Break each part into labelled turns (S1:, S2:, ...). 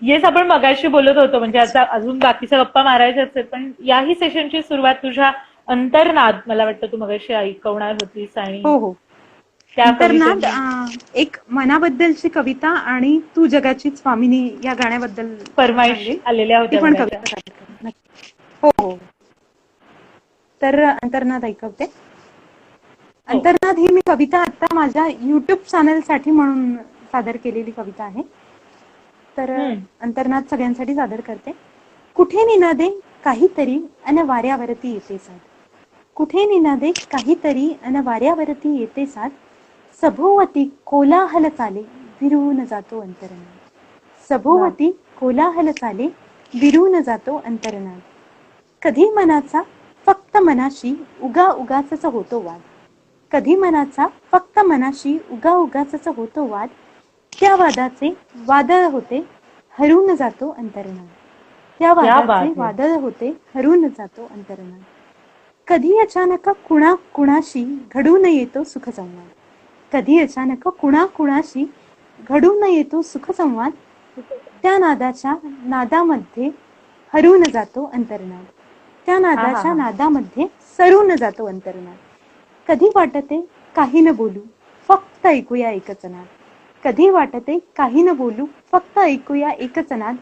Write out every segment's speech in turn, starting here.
S1: Yes, आपण मगाशी बोलत होतो, म्हणजे आता अजून बाकीच्या गप्पा मारायच्या आहेत, पण याही सेशनची सुरुवात तुझ्या अंतर्नाद, मला वाटतं तू मगाशी ऐकवणार होतीस, आणि
S2: हो हो.
S1: त्या
S2: अंतर्नाद
S1: कवितेने
S2: एक मनाबद्दलची कविता आणि तू जगाची स्वामिनी या गाण्याबद्दल
S1: फरमाईश
S2: सांगेल.
S1: आलेल्या
S2: ती
S1: होत्या
S2: पण
S1: मगाच्या.
S2: कविता सादर करेन. हो हो. तर अंतर्नाद ऐकवते.
S1: हो.
S2: अंतर्नाद ही मी कविता आता माझ्या युट्यूब चॅनलसाठी म्हणून सादर केलेली कविता आहे. तर अंतर्नाद सगळ्यांसाठी सादर करते. कुठे निनादे काहीतरी अन वाऱ्यावरती येते साथ. कुठे निनादे काहीतरी अन वाऱ्यावरती येते साथ. सभोवती कोलाहल चाले विरून जातो अंतर्नाद.
S1: वा.
S2: सभोवती कोलाहल चाले विरून जातो अंतर्नाद. कधी मनाचा फक्त मनाशी उगा उगाच होतो वाद. कधी मनाचा फक्त मनाशी उगा उगाच होतो वाद. त्या वादाचे वादळ होते हरून जातो अंतर्नाद. त्या
S1: क्या
S2: वादाचे
S1: बात है.
S2: वादळ होते हरून जातो अंतर्नाद. कधी अचानक कुणा कुणाशी घडून येतो सुखसंवाद. कधी अचानक कुणा कुणाशी घडून येतो सुखसंवाद. त्या नादाच्या नादामध्ये हरून जातो अंतर्नाद. त्या
S1: हा हा
S2: नादाच्या
S1: हा.
S2: नादामध्ये सरून जातो अंतर्नाद. कधी वाटते काही न बोलू फक्त ऐकूया एकच नाद. कधी वाटते काही न बोलू फक्त ऐकूया एकच नाद.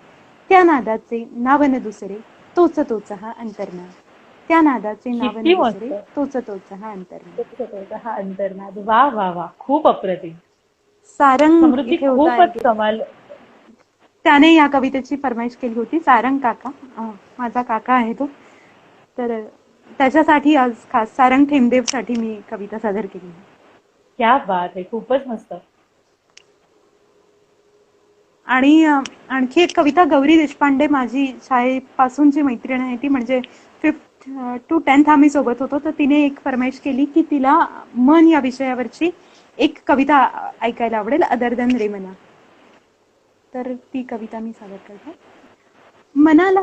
S2: त्या नादाचे नाव न दुसरे तोच तोच हा अंतर्नाद. त्या नादाचे नाव न
S1: किती
S2: दुसरे
S1: मस्त.
S2: तोच तोच हा अंतर्नाद.
S1: हा अंतर्नाद. वा वा वा, खूप अप्रतिम.
S2: सारंग
S1: समृद्धी
S2: इथे होता.
S1: खूपच कमाल.
S2: त्याने या कवितेची फरमाईश केली होती. सारंग काका, माझा काका आहे तो. तर त्याच्यासाठी आज खास सारंग ठेमदेव साठी मी कविता सादर केली.
S1: क्या बात आहे, खूपच मस्त.
S2: आणि आणखी एक कविता गौरी देशपांडे, माझी शाळेपासूनची मैत्रीण आहे ती, म्हणजे 5th to 10th आम्ही सोबत होतो. तर तिने एक फरमाईश केली की तिला मन या विषयावरची एक कविता ऐकायला आवडेल, अदर दॅन रे मना. तर ती कविता मी सादर करते. मनाला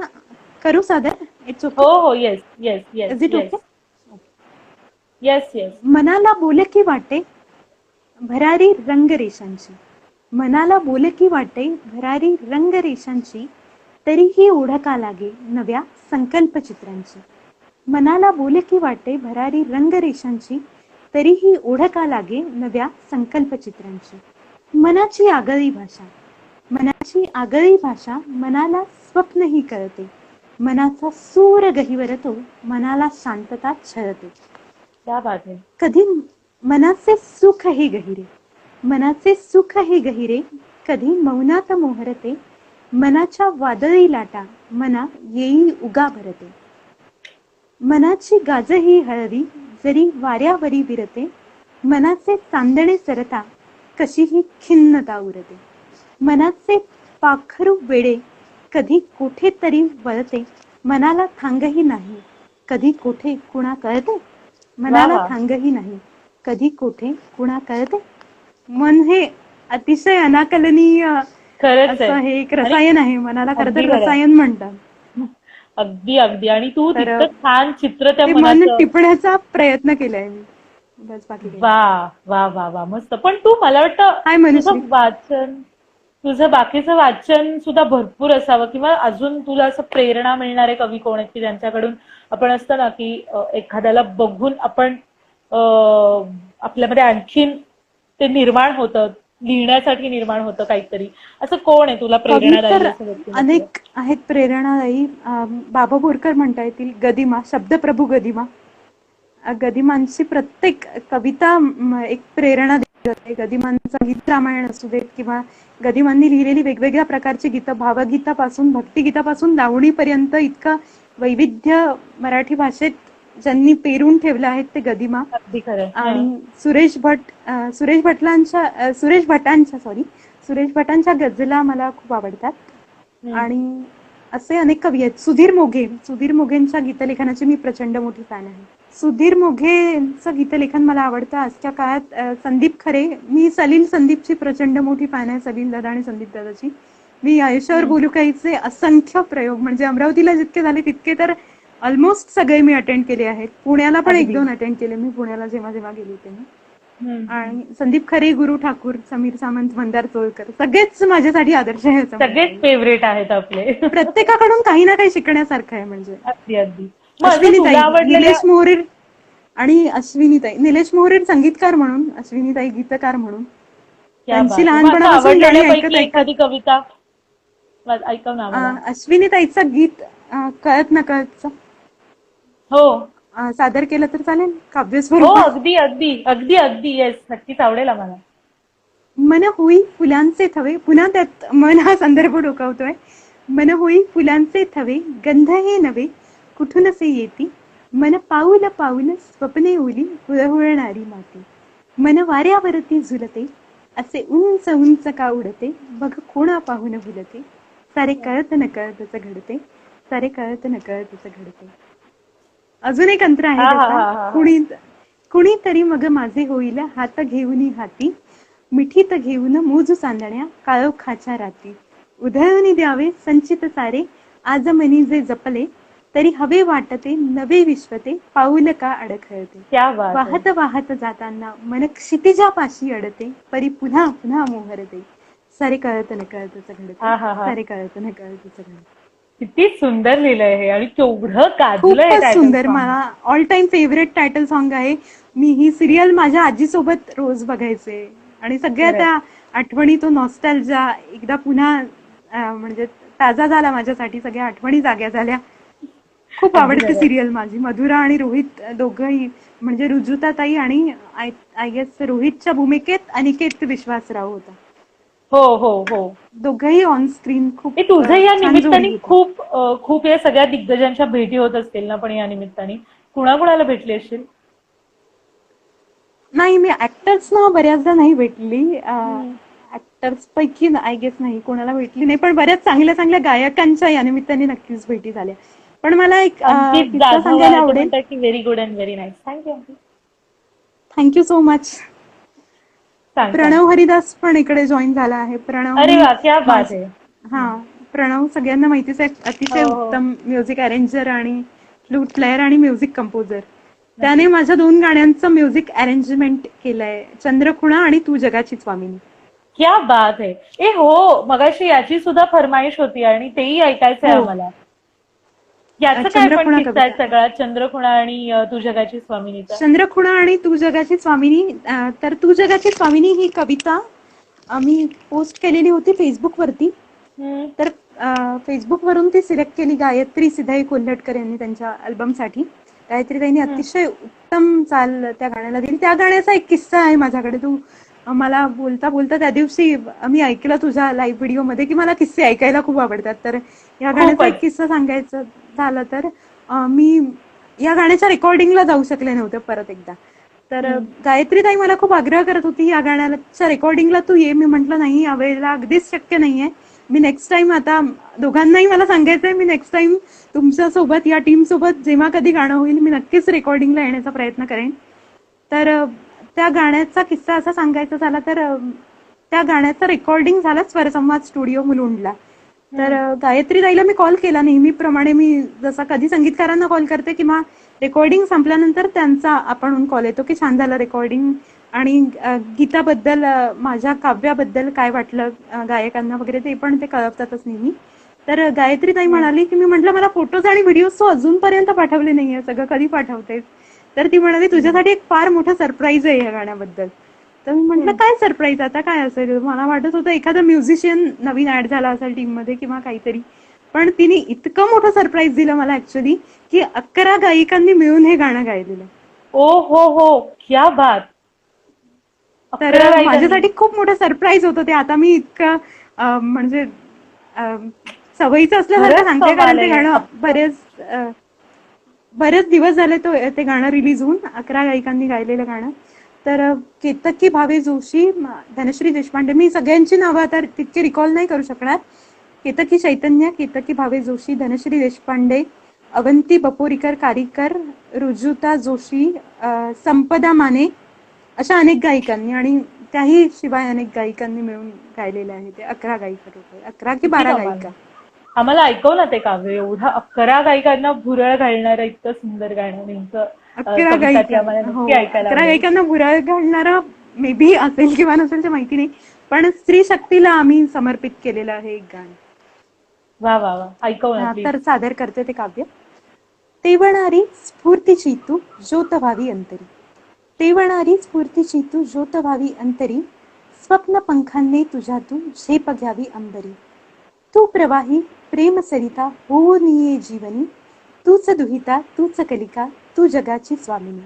S2: करू सादर? It's okay.
S1: हो हो, yes yes yes
S2: is it
S1: yes
S2: okay?
S1: Yes yes.
S2: मनाला बोले की वाटे भरारी रंगरेषांची. मनाला बोले की वाटे भरारी रंगरेषांची. तरीही ओढ का लागे नव्या संकल्पचित्रांची. मनाला बोले की वाटे भरारी रंगरेषांची. तरीही ओढ का लागे नव्या संकल्पचित्रांची. मनाची आगळी भाषा, मनाची आगळी भाषा मनाला स्वप्नही कळते. मनाचा सूर गहिवरतो मनाला शांतता छळते.
S1: क्या बात आहे.
S2: कधी मनाचे सुख हे गहिरे, मनाचे सुख हे गहिरे. कधी मौनात मोहरते. मनाच्या वादळी लाटा मना येई उगा भरते. मनाची गाज ही हळवी जरी वाऱ्यावरी विरते. मनाचे चांदणे सरता कशीही खिन्नता उरते. मनाचे पाखरू वेडे कधी कोठे तरी वळते. मनाला थांगही नाही कधी कोठे कुणा कळते. मनाला
S1: वा.
S2: थांगही नाही कधी कोठे कुणा कळते. मन हे अतिशय अनाकलनीय
S1: खरंच
S2: असं
S1: आहे.
S2: हे एक
S1: आणि
S2: रसायन आहे. मनाला खरं
S1: अगदी
S2: तर
S1: खरं आहे.
S2: रसायन म्हणतात.
S1: अगदी अगदी. आणि तू
S2: तर
S1: तितकं छान चित्र त्या
S2: ते मन
S1: मनाचं.
S2: टिपण्याचा प्रयत्न केलाय मी, बस बाकी काही.
S1: वा वा वा वा, मस्त. पण तू, मला वाटतं
S2: हाय मनुश्री.
S1: तुझं वाचन, तुझं बाकीचं वाचन सुद्धा भरपूर असावं, किंवा अजून तुला असं प्रेरणा मिळणारे कवी कोण आहेत की ज्यांच्याकडून आपण असतं ना की एखाद्याला बघून आपण आपल्यामध्ये आणखीन ते निर्माण होतं, लिहिण्यासाठी निर्माण होतं काहीतरी. असं कोण आहे तुला
S2: कवी
S1: प्रेरणादायी
S2: तर
S1: असं व्यक्तिमत्व?
S2: अनेक आहेत प्रेरणादायी. बाबा बोरकर म्हणता येतील, गदिमा, शब्दप्रभू गदिमा. गदिमांची प्रत्येक कविता एक प्रेरणा देत असते. गदिमांचं गीत रामायण असू देत किंवा गदिमांनी लिहिलेली वेगवेगळ्या प्रकारची गीतं, भावगीतापासून भक्तिगीतापासून लावणीपर्यंत इतकं वैविध्य मराठी भाषेत ज्यांनी पेरून ठेवलं आहेत ते गदिमा.
S1: अगदी खरं.
S2: आणि सुरेश भटांच्या गझला मला खूप आवडतात. आणि असे अनेक कवी आहेत. सुधीर मोघेंच्या गीतलेखनाची मी प्रचंड मोठी फॅन आहे. सुधीर मोघेंचं गीतलेखन मला आवडतं. आजच्या काळात संदीप खरे, मी सलील संदीपची प्रचंड मोठी फॅन आहे, सलील दादा आणि संदीप दादाची. मी आयुष्यावर बोलू काहीचे असंख्य प्रयोग, म्हणजे अमरावतीला जितके झाले तितके तर ऑलमोस्ट सगळे मी अटेंड केले आहेत. पुण्याला पण
S1: अगदी.
S2: 1-2 अटेंड केले मी, पुण्याला जेव्हा जेव्हा गेली तेव्हा. आणि संदीप खरे, गुरु ठाकूर, समीर सामंत, मंदार चोळकर सगळेच माझ्यासाठी आदर्श आहे असं म्हणता
S1: सगळेच
S2: येईल.
S1: फेवरेट आहेत आपले.
S2: प्रत्येकाकडून काही ना काही शिकण्यासारखं आहे. म्हणजे
S1: अगदी अगदी. मग असं
S2: अश्विनीताई,
S1: तुला आवडलेल्या
S2: निलेश मोरे आणि अश्विनीताई, निलेश मोरे संगीतकार म्हणून, अश्विनीताई गीतकार म्हणून
S1: क्या
S2: त्यांची
S1: बात आहे. मग असं
S2: लहानपणापासून गाणी ऐकत
S1: आवडलेल्यापैकी
S2: ऐकत
S1: एखादी कविता ऐकव ना मला.
S2: अश्विनीताईचं गीत कळत नकळतचं
S1: हो
S2: सादर केलं तर चालेल काव्य
S1: हो,
S2: स्वरूपात.
S1: अगदी अगदी अगदी अगदी येस, नक्कीच आवडेल आम्हाला.
S2: मन होई फुलांचे थवे, पुन्हा त्यात मन हा संदर्भ डोकावतोय. मन होई फुलांचे थवे, गंध हे नवे कुठूनसे येती, मन पाऊल पाऊल स्वप्ने ओली हुळहुळणारी माती. मन वाऱ्यावरती झुलते, असे उंच उंच का उडते, बघ कोणा पाहून भुलते, सारे कळत नकळतच घडते, सारे कळत नकळतच घडते. अजून एक अंतर आहे
S1: हा हा
S2: त्याचा.
S1: हा हा.
S2: कुणीतरी मग माझे होईल हात घेऊन हाती, मिठीत घेऊन मोजू चांदण्या काळोखाच्या राती. उधळून द्यावे संचित सारे आज मनी जे जपले, तरी हवे वाटते नवे विश्वते पाऊल का अडखळते.
S1: क्या बात आहे.
S2: वाहत वाहत जाताना मन क्षितिजापाशी अडते, परी पुन्हा पुन्हा मोहरते, सारे कळत नकळतच घडते,
S1: हा हा हा.
S2: सारे कळत नकळतच घडते.
S1: किती सुंदर लिहिलंय हे आणि केवढं गाजलंय
S2: खूपच
S1: टायटल
S2: सुंदर.
S1: सॉन्ग.
S2: मला all time favourite title song आहे. मी ही सिरियल माझ्या आजीसोबत रोज बघायचे आणि सगळ्या
S1: खरंय.
S2: त्या आठवणी, तो नॉस्टॅल्जिया एकदा पुन्हा म्हणजे ताजा झाला माझ्यासाठी. सगळ्या आठवणी जाग्या झाल्या. खूप
S1: अगदी
S2: आवडते
S1: खरंय.
S2: सिरियल माझी. मधुरा आणि रोहित दोघंही, म्हणजे रुजुताताई आणि आय गेस रोहितच्या भूमिकेत अनिकेत विश्वासराव होता.
S1: हो हो हो.
S2: दोघंही ऑन स्क्रीन खूप
S1: हे तुझं या
S2: छान जोडी
S1: निमित्ताने
S2: होती.
S1: खूप या सगळ्या दिग्गजांच्या भेटी होत असतील ना, पण या निमित्ताने कुणाकुणाला भेटली असशील?
S2: नाही, मी ऍक्टर्सना बऱ्याचदा नाही भेटली. ऍक्टर्स पैकी आय गेस नाही कोणाला भेटली नाही, पण बऱ्याच चांगल्या चांगल्या गायकांच्या या निमित्ताने नक्कीच भेटी झाल्या. पण मला एक
S1: अंकित
S2: किस्सा
S1: जाधव
S2: सांगायला
S1: आहे, ते
S2: आवडेल.
S1: म्हणतात की very good and very nice. Thank you.
S2: Thank you so much.
S1: सांग सांग.
S2: प्रणव हरिदास पण इकडे जॉईन झाला आहे.
S1: अरे
S2: प्रणवनी
S1: वा, क्या बात आहे.
S2: प्रणव सगळ्यांना माहितीच आहे. अतिशय
S1: हो हो.
S2: उत्तम म्युझिक अरेंजर आणि फ्लूट प्लेअर आणि म्युझिक कंपोजर. त्याने
S1: नक्कीच.
S2: माझ्या 2 गाण्यांचं म्युझिक अरेंजमेंट केलंय, चंद्रखुणा आणि तू जगाची स्वामिनी.
S1: क्या बात आहे. ए हो, मगाशी याची सुद्धा फरमाईश होती आणि तेही ऐकायचंय
S2: हो,
S1: आम्हाला. याचं काय पण
S2: चंद्रखुणा
S1: किस्सा आहे
S2: कविता.
S1: सगळा चंद्रखुणा आणि तू जगाची स्वामिनीचा?
S2: चंद्रखुणा आणि तू जगाची स्वामिनी. तर तू जगाची स्वामिनी ही कविता आम्ही पोस्ट केलेली होती फेसबुकवरती. तर फेसबुकवरून ती सिलेक्ट केली गायत्री सिधाई कोल्हटकर यांनी त्यांच्या अल्बमसाठी. गायत्रीताईंनी अतिशय उत्तम चाल त्या गाण्याला दिली. त्या गाण्याचा एक किस्सा आहे माझ्याकडे. तू मला बोलता बोलता त्या दिवशी मी ऐकलं तुझ्या लाईव्ह व्हिडिओमध्ये की मला किस्से ऐकायला खूप आवडतात. तर या गाण्याचा एक
S1: खूपच.
S2: किस्सा सांगायचं झालं तर मी या गाण्याच्या रेकॉर्डिंगला जाऊ शकले नव्हते परत एकदा. तर गायत्रीताई मला खूप आग्रह करत होती या गाण्याच्या रेकॉर्डिंगला तू ये. मी म्हटलं नाही, यावेळेला अगदीच शक्य नाहीये. मी नेक्स्ट टाइम, आता दोघांनाही मला सांगायचंय, मी नेक्स्ट टाइम तुमच्या सोबत, या टीम सोबत जेव्हा कधी गाणं होईल मी नक्कीच रेकॉर्डिंगला येण्याचा प्रयत्न करेन. तर त्या गाण्याचा किस्सा असा सांगायचा झाला तर त्या गाण्याचं रेकॉर्डिंग झालं स्वरसंवाद स्टुडिओ मुलुंडला. तर गायत्रीताईला मी कॉल केला. नेहमीप्रमाणे मी जसा कधी संगीतकारांना कॉल करते किंवा रेकॉर्डिंग संपल्यानंतर त्यांचा आपण कॉल येतो की छान झालं रेकॉर्डिंग आणि गीताबद्दल, माझ्या काव्याबद्दल काय वाटलं गायकांना वगैरे ते पण ते कळवतातच नेहमी. तर गायत्रीताई म्हणाली की, मी म्हटलं मला फोटोज आणि व्हिडिओज तो अजूनपर्यंत पाठवले नाहीये, सगळं कधी पाठवतेस? तर ती म्हणाली तुझ्यासाठी एक फार मोठं सरप्राईज आहे या गाण्याबद्दल. तर मी म्हटलं काय सरप्राईज, आता काय असेल? मला वाटत होतं एखादा म्युझिशियन नवीन ऍड झाला असेल टीम मध्ये किंवा काहीतरी. पण तिने इतकं मोठं सरप्राईज दिलं मला ऍक्च्युली की 11 गायिकांनी मिळून हे गाणं गायलेलं.
S1: ओ हो हो, क्या बात.
S2: तर माझ्यासाठी खूप मोठं सरप्राईज होतं ते. आता मी इतकं म्हणजे सवयीचं असल्यासारखं सांगते, कारण ते गाणं बरेच दिवस झाले ते गाणं रिलीज होऊन. 11 गायिकांनी गायलेलं गाणं. तर केतकी भावे जोशी, धनश्री देशपांडे, मी सगळ्यांची नावं आता तितके रिकॉल नाही करू शकणार. केतकी चैतन्य, केतकी भावे जोशी, धनश्री देशपांडे, अवंती बपोरीकर कारीकर, रुजुता जोशी, संपदा माने, अशा अनेक गायिकांनी आणि त्याही शिवाय अनेक गायिकांनी मिळून गायलेले आहे. ते 11 गायिका होते, 11 की 12 गायिका.
S1: आम्हाला ऐकव ना ते काव्य. एवढा 11 गायिकांना भुरळ घालणारं इतकं सुंदर गाणं नेमकं
S2: 11
S1: कविता ती
S2: गायिका
S1: आम्हाला
S2: हो
S1: नक्की ऐकायला
S2: 11
S1: आवडेल.
S2: गायिकांना भुरळ घालणारा मे बी असेल किंवा नसेल ते माहिती नाही, पण स्त्री शक्तीला आम्ही समर्पित केलेलं आहे एक गाणं.
S1: वा वा वा, ऐकव ना प्लीज.
S2: तर सादर करते ते काव्य. तेवणारी स्फूर्तीची तू ज्योत व्हावी अंतरी, तेवणारी स्फूर्तीची तू ज्योत व्हावी अंतरी, स्वप्न पंखांनी तुझ्या तू झेप घ्यावी अंबरी. तू प्रवाही प्रेम सरिता होऊन ये जीवनी, तूच दुहिता तूच कलिका तू जगाची स्वामिनी.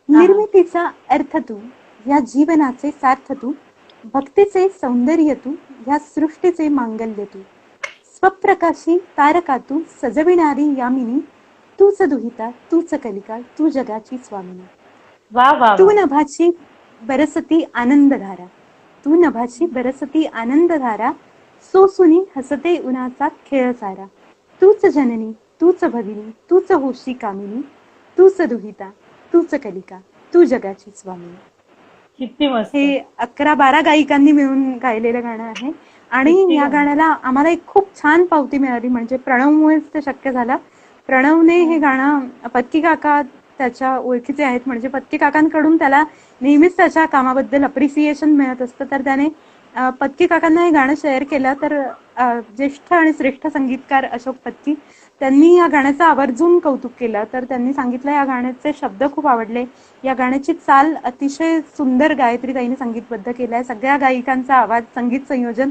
S2: निर्मितीचा अर्थ तू, या जीवनाचे सार्थ तू, भक्तीचे सौंदर्य तू, या सृष्टीचे मांगल्य तू. स्वप्रकाशी तारका तू, सजविणारी यामिनी, तूच दुहिता तूच कलिका तू जगाची स्वामिनी.
S1: वा वा
S2: तू
S1: वा.
S2: नभाची बरसती आनंदधारा, तू नभाची बरसती आनंदधारा, सोसुनी हसते उन्हाचा खेळ सारा. तूच जननी तूच भगिनी तूच होशी कामिनी, तूच दुहिता तूच कलिका तू जगाची स्वामिनी.
S1: किती मस्त.
S2: हे 11-12 गायिकांनी मिळून गायलेलं गाणं आहे आणि
S1: किती
S2: या
S1: छान.
S2: गाण्याला आम्हाला एक खूप छान पावती मिळाली, म्हणजे प्रणवमुळेच ते शक्य झालं. प्रणवने हे गाणं, पत्की काका त्याच्या ओळखीचे आहेत, म्हणजे पत्की काकांकडून त्याला नेहमीच त्याच्या कामाबद्दल अप्रिसिएशन मिळत असतं, तर त्याने पत्की काकांना हे गाणं शेअर केलं. तर ज्येष्ठ आणि श्रेष्ठ संगीतकार अशोक पत्की त्यांनी या गाण्याचं आवर्जून कौतुक केलं. तर त्यांनी सांगितलं या गाण्याचे शब्द खूप आवडले, या गाण्याची चाल अतिशय सुंदर गायत्रीताईंनी संगीतबद्ध केलाय, सगळ्या गायिकांचा आवाज, संगीत संयोजन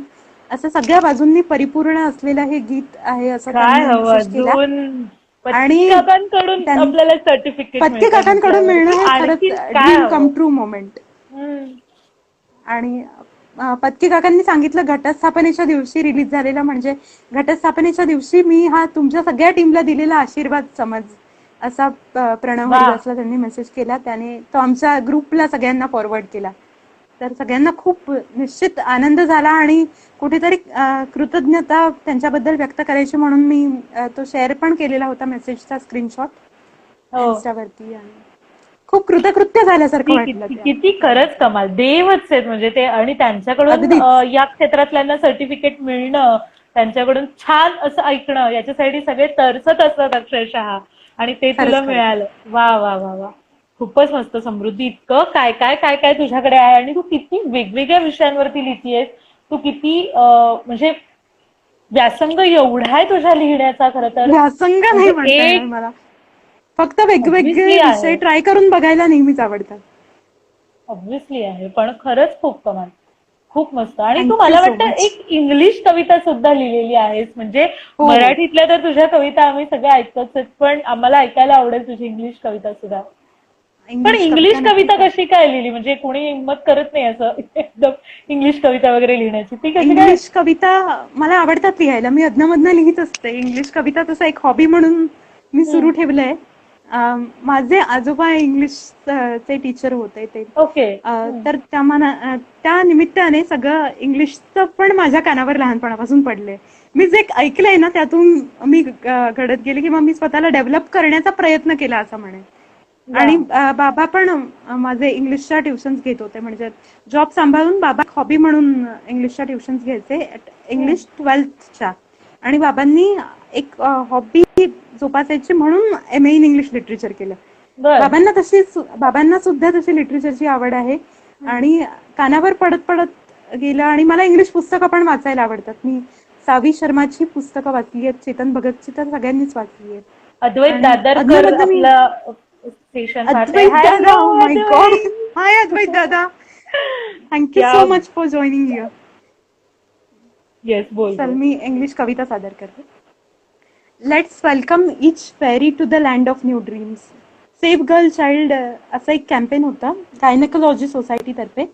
S2: असं सगळ्या बाजूंनी परिपूर्ण असलेलं हे गीत आहे असं
S1: काय
S2: त्यांनी
S1: हवं
S2: मेसेज केला.
S1: अजून.
S2: आणि
S1: काकांकडून आपल्याला सर्टिफिकेट
S2: पत्की काकांकडून मिळणं हे खरंच
S1: काय
S2: ड्रीम
S1: हवं.
S2: Come true moment.
S1: हम्म.
S2: आणि पत्की काकांनी सांगितलं घटस्थापनेच्या दिवशी रिलीज झालेला, म्हणजे घटस्थापनेच्या दिवशी मी हा तुमच्या सगळ्या टीमला दिलेला आशीर्वाद समज, असा प्रणव
S1: वा.
S2: हरिदासला त्यांनी मेसेज केला. त्याने तो आमच्या ग्रुपला सगळ्यांना फॉरवर्ड केला. तर सगळ्यांना खूप निश्चित आनंद झाला आणि कुठेतरी कृतज्ञता त्यांच्याबद्दल व्यक्त करायची म्हणून मी तो शेअर पण केलेला होता मेसेजचा स्क्रीनशॉट
S1: हो.
S2: इन्स्टावरती, आणि खूप कृतकृत्य झाल्यासारखं वाटलं.
S1: किती खरंच कमाल, देवच आहेत म्हणजे ते. आणि त्यांच्याकडून
S2: अगदीच.
S1: या क्षेत्रातल्यांना सर्टिफिकेट मिळणं, त्यांच्याकडून छान असं ऐकणं, याच्यासाठी सगळे तरसत असतात अक्षरशः, आणि ते तुला
S2: खरंच.
S1: मिळालं. वा वा वा वा, खूपच मस्त समृद्धी. इतकं काय काय काय काय तुझ्याकडे आहे, आणि तू किती वेगवेगळ्या विषयांवरती लिहितीयेस. तू किती म्हणजे व्यासंग एवढा आहे तुझ्या लिहिण्याचा. खरं तर
S2: व्यासंग नाही
S1: म्हणजे
S2: म्हणता येणार
S1: एक
S2: मला, फक्त वेगवेगळे
S1: ऑब्व्हियसली
S2: विषय
S1: आहे,
S2: ट्राय करून बघायला नेहमीच आवडतात.
S1: ऑब्व्हियसली आहे, पण खरंच खूप कमाल, खूप मस्त. आणि तू
S2: थँक्यू
S1: मला
S2: सो
S1: वाटतं
S2: मच.
S1: एक इंग्लिश कविता सुद्धा लिहिलेली आहेस, म्हणजे
S2: हो.
S1: मराठीतल्या तर तुझ्या कविता आम्ही सगळ्या ऐकतच आहेत, पण आम्हाला ऐकायला आवडेल तुझी इंग्लिश कविता सुद्धा. पण इंग्लिश
S2: नक्कीच
S1: कविता
S2: आहे.
S1: कशी काय लिहिली, म्हणजे कोणी हिंमत करत नाही असं एकदम इंग्लिश कविता वगैरे लिहिण्याची, ती कशी काय?
S2: इंग्लिश कविता मला आवडतात लिहायला, मी अधनमधनं लिहित असते. इंग्लिश कविता तसा एक हॉबी म्हणून मी सुरू ठेवलंय. माझे आजोबा इंग्लिशचे टीचर होते ते,
S1: ओके.
S2: तर त्या निमित्ताने सगळं इंग्लिशचं पण माझ्या कानावर लहानपणापासून पडलंय. मी जे ऐकलंय ना त्यातून मी घडत गेले किंवा मी स्वतःला डेव्हलप करण्याचा प्रयत्न केला असं म्हणेन. आणि बाबा पण माझे इंग्लिशच्या ट्युशन्स घेत होते, म्हणजे जॉब सांभाळून बाबा हॉबी म्हणून इंग्लिशच्या ट्युशन्स घ्यायचे, इंग्लिश 12thच्या. आणि बाबांनी एक हॉबी जोपासायची म्हणून MA इन इंग्लिश लिटरेचर केलं. बाबांना सुद्धा तशी लिटरेचरची आवड आहे आणि कानावर पडत पडत गेलं. आणि मला इंग्लिश पुस्तकं पण वाचायला आवडतात. मी सावी शर्माची पुस्तकं वाचली आहेत, चेतन भगतची तर सगळ्यांनीच वाचली आहेत.
S1: अद्वैत दादरकर आपलं सेशन.
S2: अद्वैत दादा, oh my God, hi Advait दादा, thank you so much for joining here.
S1: Yes, बोल.
S2: चल मी इंग्लिश कविता सादर करते. Let's welcome each fairy to the land of new dreams. Save girl child असं एक कॅम्पेन होतं गायनेकोलॉजी सोसायटीतर्फे.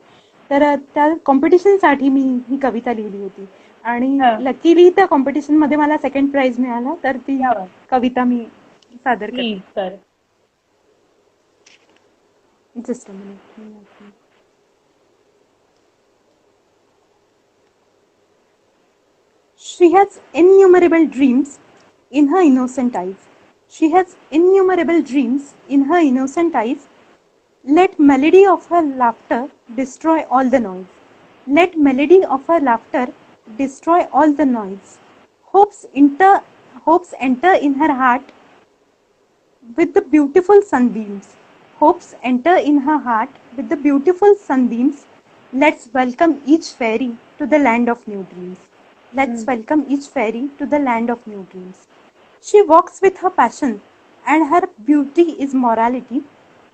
S2: तर त्या कॉम्पिटिशनसाठी मी ही कविता लिहिली होती आणि लकीली त्या कॉम्पिटिशन मध्ये मला सेकंड प्राइज मिळाला. तर ती कविता मी सादर करते. Just a minute. She has innumerable dreams in her innocent eyes. She has innumerable dreams in her innocent eyes. Let melody of her laughter destroy all the noise. Let melody of her laughter destroy all the noise. Hopes enter in her heart, with the beautiful sunbeams. Hopes enter in her heart with the beautiful sunbeams. Let's welcome each fairy to the land of new dreams. Let's welcome each fairy to the land of new dreams. She walks with her passion, and her beauty is morality.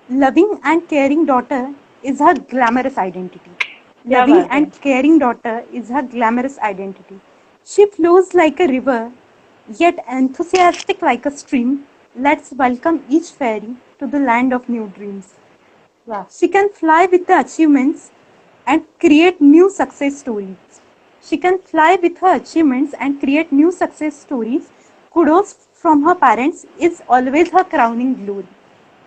S2: Loving and caring daughter is her glamorous identity.
S1: क्या
S2: Loving
S1: बात है.
S2: and caring daughter is her glamorous identity. She flows like a river, yet enthusiastic like a stream. Let's welcome each fairy to the land of new dreams.
S1: वा.
S2: She can fly with the achievements and create new success stories. She can fly with her achievements and create new success stories. Kudos from her parents is always her crowning glory.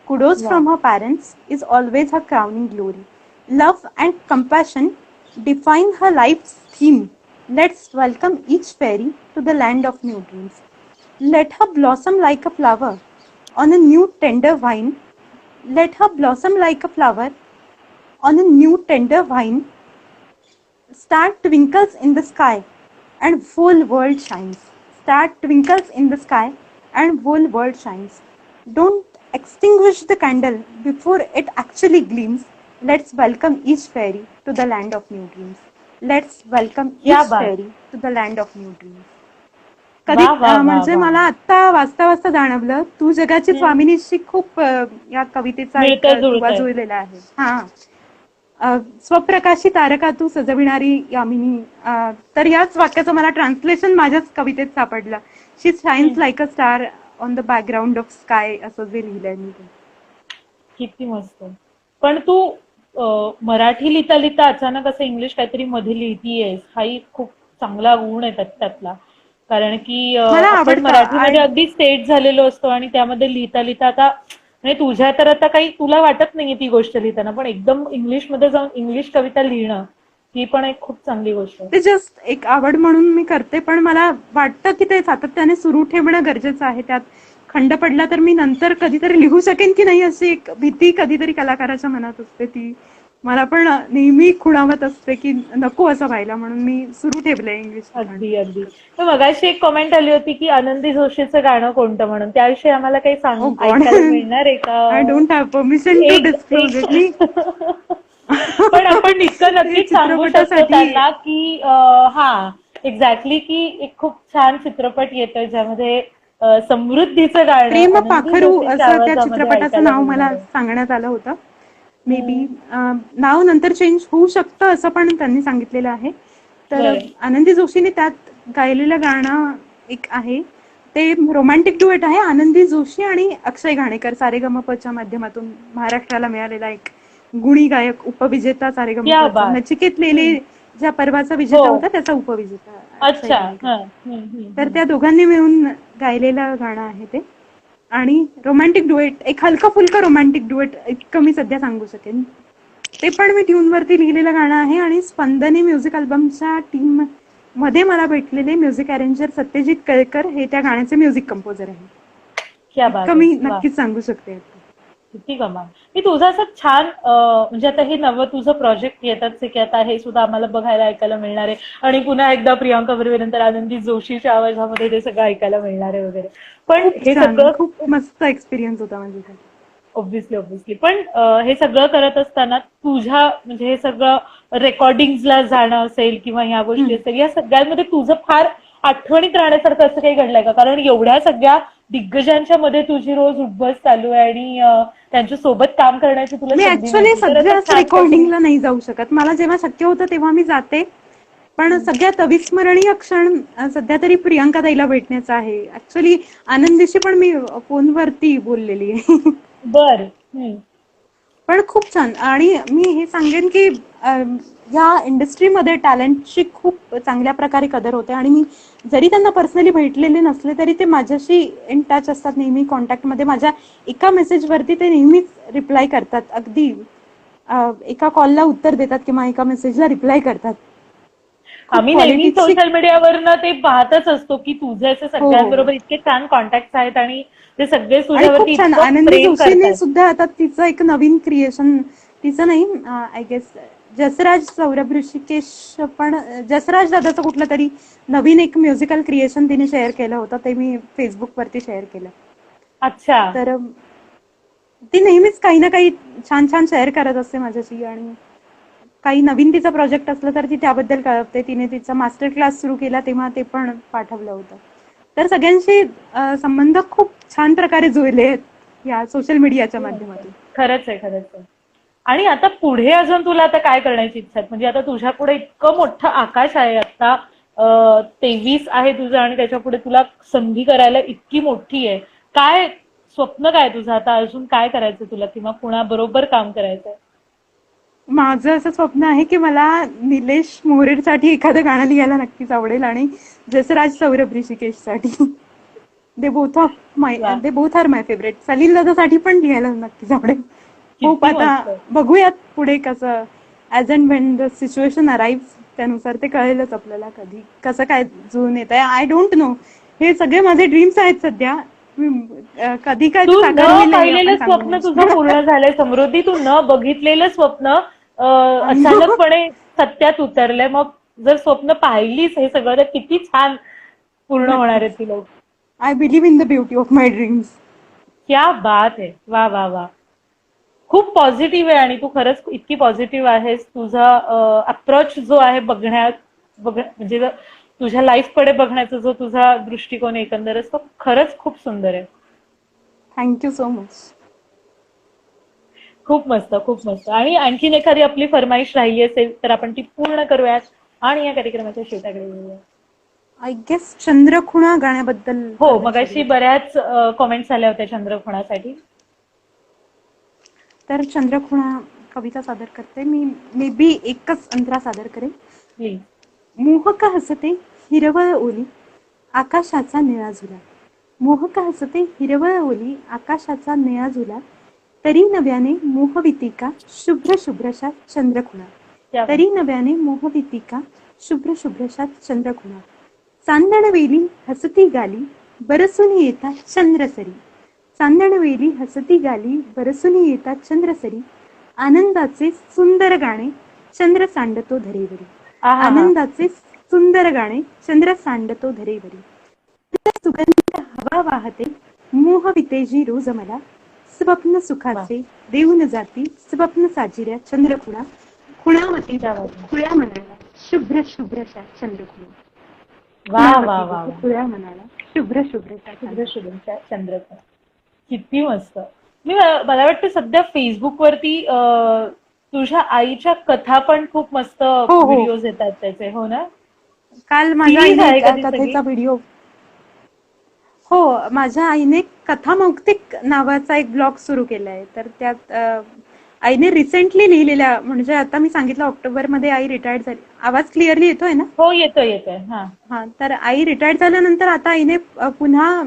S2: Kudos
S1: Wow.
S2: from her parents is always her crowning glory. Love and compassion define her life's theme. Let's welcome each fairy to the land of new dreams. Let her blossom like a flower on a new tender vine. Let her blossom like a flower on a new tender vine. Star twinkles in the sky and whole world shines. Star twinkles in the sky and whole world shines. Don't extinguish the candle before it actually gleams. Let's welcome each fairy to the land of new dreams. Let's welcome
S1: क्या
S2: each
S1: बात.
S2: fairy to the land of new dreams. कधी
S1: वा, वा, वा,
S2: म्हणजे
S1: वा.
S2: मला आता वाचता वाचता जाणवलं तू जगाची स्वामिनीशी खूप या कवितेचा एक
S1: मिळतं जुळतं
S2: दुवा
S1: आहे.
S2: जुळलेला आहे. हा स्वप्रकाशी तारका तू सजविणारी यामिनी, तर याच वाक्याचं मला ट्रान्सलेशन माझ्याच कवितेत सापडलं. She shines like a star on the background of sky, असं जे लिहिलंय मी ते.
S1: किती मस्त. पण तू मराठी लिहिता लिहिता अचानक असं इंग्लिश काहीतरी मध्ये लिहितीयेस, हाही खूप चांगला गुण आहे त्यातला. कारण की
S2: मला
S1: आपण
S2: आवडतं.
S1: मराठीमध्ये अगदी सेट झालेलो असतो आणि त्यामध्ये लिहिता लिहिता आता म्हणजे तुझ्या तर आता काही तुला वाटत नाहीये ती गोष्ट लिहिताना, पण एकदम इंग्लिशमध्ये जाऊन इंग्लिश कविता लिहिणं ही पण एक खूप चांगली गोष्ट आहे.
S2: ते जस्ट एक आवड म्हणून मी करते, पण मला वाटतं की ते सातत्याने सुरू ठेवणं गरजेचं आहे. त्यात खंड पडला तर मी नंतर कधीतरी लिहू शकेन की नाही अशी एक भीती कधीतरी कलाकाराच्या मनात असते. ती मला पण नेहमी खुणावत असते की नको असं व्हायला, म्हणून मी सुरू ठेवलंय इंग्लिश.
S1: अगदी अगदी. तर मगाशी एक कमेंट आली होती की आनंदी जोशीचं गाणं कोणतं म्हणून, त्याविषयी आम्हाला काही
S2: Oh God.
S1: ऐकायला मिळणार आहे
S2: आय
S1: का?
S2: Don't have permission to disclose it. मी
S1: पण आपण इतकं नक्कीच सांगू शकतो
S2: चित्रपटासाठी-
S1: त्यांना की हा एक्झॅक्टली की एक खूप छान चित्रपट येतोय ज्यामध्ये समृद्धीचं गाणं
S2: प्रेम
S1: आनंदी
S2: पाखरू
S1: जोशीच्या
S2: असं त्या
S1: आवाजामध्ये
S2: चित्रपटाचं
S1: ऐकायला
S2: नाव
S1: मिळणार
S2: मला
S1: आहे.
S2: सांगण्यात आलं होतं. मे बी नाव नंतर चेंज होऊ शकतं असं पण त्यांनी सांगितलेलं आहे. तर
S1: बरं.
S2: आनंदी जोशीने त्यात गायलेलं गाणं एक आहे, ते रोमॅन्टिक डुएट आहे. आनंदी जोशी आणि अक्षय घाणेकर, सारेगमपच्या माध्यमातून महाराष्ट्राला मिळालेला एक गुणी गायक, उपविजेता
S1: क्या
S2: सारेगमपचा.
S1: बात.
S2: नचिकेत लेले ज्या पर्वाचा विजेता
S1: हो.
S2: होता त्याचा उपविजेता अक्षय
S1: अच्छा.
S2: घाणेकर.
S1: हा.
S2: तर त्या दोघांनी मिळून गायलेलं गाणं आहे ते. आणि रोमॅन्टिक डुएट, एक हलका फुलका रोमॅन्टिक डुएट इतकं मी सध्या सांगू शकेन. ते पण मी ट्यूनवरती लिहिलेलं गाणं आहे. आणि स्पंदनी म्युझिक अल्बमच्या टीम मध्ये मला भेटलेले म्युझिक अरेंजर सत्यजित कळकर हे त्या गाण्याचे म्युझिक कंपोजर आहे.
S1: क्या बात
S2: इतकं मी
S1: आहे. वा.
S2: नक्कीच सांगू शकते.
S1: किती कमाल. मी तुझं असं छान म्हणजे आता हे नवं तुझं प्रोजेक्ट येतात की आता हे सुद्धा आम्हाला बघायला ऐकायला मिळणार आहे आणि पुन्हा एकदा प्रियांका बर्वे नंतर आनंदी जोशीच्या आवाजामध्ये ते सगळं ऐकायला मिळणार आहे वगैरे. पण
S2: खूप
S1: हे
S2: छान,
S1: सगळं
S2: खूप मस्त एक्सपिरियन्स होता माझ्यासाठी.
S1: ऑब्व्हियसली पण हे सगळं करत असताना तुझ्या म्हणजे हे सगळं रेकॉर्डिंगला जाणं असेल किंवा ह्या गोष्टी असेल, या सगळ्यांमध्ये तुझं फार आठवणीत राहण्यासारखं असं काही घडलंय का? कारण एवढ्या सगळ्या दिग्गजांच्या मध्ये तुझी रोज उठबस चालू आहे आणि त्यांच्या सोबत काम करण्याची तुला
S2: मी
S1: संधी
S2: ऍक्च्युली
S1: मिळते. तर असं
S2: सगळ्याच
S1: छान
S2: रेकॉर्डिंगला नाही जाऊ शकत. मला जेव्हा शक्य होतं तेव्हा मी जाते, पण सगळ्यात अविस्मरणीय क्षण सध्या तरी प्रियांका ताईला भेटण्याचा आहे. ऍक्च्युली आनंदीशी पण मी फोनवरती बोललेली आहे.
S1: बर.
S2: पण खूप छान. आणि मी हे सांगेन की या इंडस्ट्रीमध्ये टॅलेंटची खूप चांगल्या प्रकारे कदर होते. आणि मी जरी त्यांना पर्सनली भेटलेले नसले तरी ते माझ्याशी इन टच असतात, नेहमी कॉन्टॅक्टमध्ये. माझ्या एका मेसेजवरती ते नेहमीच रिप्लाय करतात. अगदी एका कॉलला उत्तर देतात किंवा एका मेसेजला रिप्लाय करतात.
S1: आम्ही नेहमी सोशल मीडियावरनं ते पाहतच असतो की तुझे असे सगळ्यांबरोबर इतके छान कॉन्टॅक्ट आहेत आणि ते सगळे तुझ्यावरती
S2: खूप छान.
S1: इतकं
S2: आनंदी
S1: प्रेम
S2: जोशीने
S1: करतात.
S2: सुद्धा आता तिचं एक नवीन क्रिएशन, तिचं नाही आय गेस जसराज सौरभ ऋषिकेश, पण जसराज दादाचं कुठलं तरी नवीन एक म्युझिकल क्रिएशन तिने शेअर केलं होतं, ते मी फेसबुकवरती शेअर केलं.
S1: अच्छा.
S2: तर ती नेहमीच काही ना काही छान छान शेअर करत असते माझ्याशी, आणि काही नवीन तिचा प्रोजेक्ट असलं तर ती त्याबद्दल कळवते. तिने तिचा मास्टर क्लास सुरू केला तेव्हा ते पण पाठवलं होतं. तर सगळ्यांशी संबंध खूप छान प्रकारे जुळले आहेत या सोशल मीडियाच्या माध्यमातून.
S1: खरंच आहे, खरंच आहे. आणि आता पुढे अजून तुला आता काय करण्याची इच्छा आहे? म्हणजे आता तुझ्या पुढे इतकं मोठं आकाश आहे. आता 23 आहे तुझं आणि त्याच्या पुढे तुला संधी करायला इतकी मोठी आहे. काय स्वप्न काय तुझं आता? अजून काय करायचं तुला किंवा कुणाबरोबर काम करायचंय?
S2: माझं असं स्वप्न आहे की मला निलेश मोरेसाठी एखादं गाणं लिहायला नक्कीच आवडेल, आणि जसराज सौरभ ऋषिकेशसाठी.
S1: वा,
S2: they both are my favourite. Salil दादासाठी पण लिहायला नक्कीच आवडेल. खूप
S1: किती
S2: आता
S1: मस्त.
S2: बघूयात पुढे कसं, as and when the situation arrive त्यानुसार ते कळेलच आपल्याला कधी कसं काय जुळून येत आहे. I don't know. हे सगळे माझे ड्रीम्स आहेत सध्या. कधी काय ते
S1: तू न
S2: साकार होईल हे आपण
S1: पाहिलेलं
S2: सांगू
S1: स्वप्न
S2: नाही
S1: तुझं
S2: शकत.
S1: पूर्ण झालंय समृद्धी. तू न बघितलेलं स्वप्न
S2: आणि
S1: अचानकपणे सत्यात उतरलंय. मग जर स्वप्न पाहिलीस हे सगळं तर किती छान पूर्ण होणार आहे
S2: नक्कीच.
S1: ती लोक.
S2: I believe in the beauty of my dreams.
S1: क्या बात आहे. वा वा वा. खूप पॉझिटिव्ह आहे आणि तू खरंच इतकी पॉझिटिव्ह आहेस. तुझा अप्रोच जो आहे म्हणजे तुझ्या लाईफकडे बघण्याचा जो तुझा दृष्टिकोन एकंदरच तो खरंच खूप सुंदर आहे.
S2: Thank you so much.
S1: खूप मस्त, खूप मस्त. आणि आणखीन एखादी आपली फरमाईश राहिली असेल तर आपण ती पूर्ण करूयात आणि या कार्यक्रमाच्या शेवटाकडे येऊया.
S2: आय गेस चंद्रखुणा गाण्याबद्दल
S1: हो,
S2: मला
S1: मगाशी
S2: विचारायचं.
S1: बऱ्याच कॉमेंट्स आल्या होत्या चंद्रकोणासाठी.
S2: तर चंद्रखुणा कविता सादर करते मी. मे बी एकच अंतरा सादर करेन.
S1: प्लीज.
S2: मोहक हसते हिरवळ ओली आकाशाचा निळा झुला. मोहक हसते हिरवळ ओली आकाशाचा निळा झुला. तरी नव्याने मोहवितिका शुभ्र शुभ्रशा चंद्रखुणा.
S1: क्या बात.
S2: तरी नव्याने मोहवितिका शुभ्र शुभ्रशा चंद्रखुणा. चांदणवेली हसती गाली बरसून येतात चंद्रसरी. चांदणवेली हसती गाली बरसून येतात चंद्रसरी. आनंदाचे सुंदर गाणे चंद्र सांडतो धरेवरी.
S1: आहा हा.
S2: आनंदाचे सुंदर गाणे चंद्र सांडतो धरेवरी. सुगंध हवा वाहते मोहवितेजी रोज मला. स्वप्न
S1: वा.
S2: सुखाचे देऊन जाती स्वप्न साजिऱ्या चंद्रखुणा. खुणावती
S1: क्या बात.
S2: खुळ्या मनाला शुभ्र शुभ्रशा चंद्रखुणा.
S1: वा वा वा
S2: खुणावती
S1: वा.
S2: खुळ्या मनाला शुभ्र शुभ्रशा
S1: शुभ्र
S2: चंद्रखुणा.
S1: शुभ्रच्या चंद्रकोण. किती मस्त. मला वाटतं सध्या फेसबुक वरती तुझ्या आईच्या कथा पण खूप मस्त
S2: हो हो.
S1: व्हिडिओज येतात त्याचे, हो ना?
S2: काल माझ्या
S1: सिरीज
S2: आईने
S1: आहे का
S2: एक
S1: ती सगळी?
S2: कथेचा व्हिडिओ. हो, माझ्या आईने कथामौक्तिक नावाचा एक ब्लॉग सुरू केलाय. तर त्यात आईने रिसेंटली लिहिलेल्या, म्हणजे आता मी सांगितलं ऑक्टोबरमध्ये आई रिटायर्ड झाली. आवाज क्लिअरली येतोय ना?
S1: हो, येतोय येतोय. हा.
S2: हा, तर आई रिटायर्ड झाल्यानंतर आता आईने पुन्हा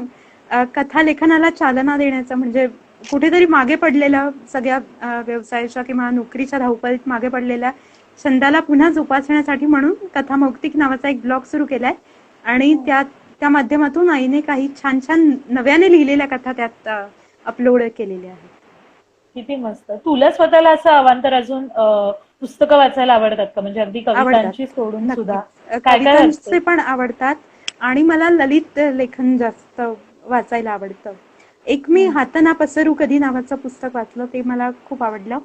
S2: कथा लेखनाला चालना देण्याचं, म्हणजे कुठेतरी मागे पडलेल्या सगळ्या व्यवसायाच्या किंवा नोकरीच्या धावपळीत मागे पडलेल्या छंदाला पुन्हा जोपासण्यासाठी म्हणून कथामौक्तिक नावाचा एक ब्लॉग सुरू केलाय. आणि त्या माध्यमातून आईने काही छान छान नव्याने लिहिलेल्या कथा त्यात अपलोड केलेल्या आहेत.
S1: किती मस्त. तुला स्वतःला असं अवांतर अजून पुस्तकं वाचायला आवडतात का? म्हणजे अगदी
S2: आवडतात,
S1: कवितांची सोडून सुद्धा
S2: नक्कीच.
S1: काय काय
S2: कवितांचे
S1: वाचते?
S2: पण आवडतात, आणि मला ललित लेखन जास्त वाचायला आवडतं. एक मी हात ना पसरू कधी नावाचं पुस्तक वाचलं, ते मला खूप आवडलं.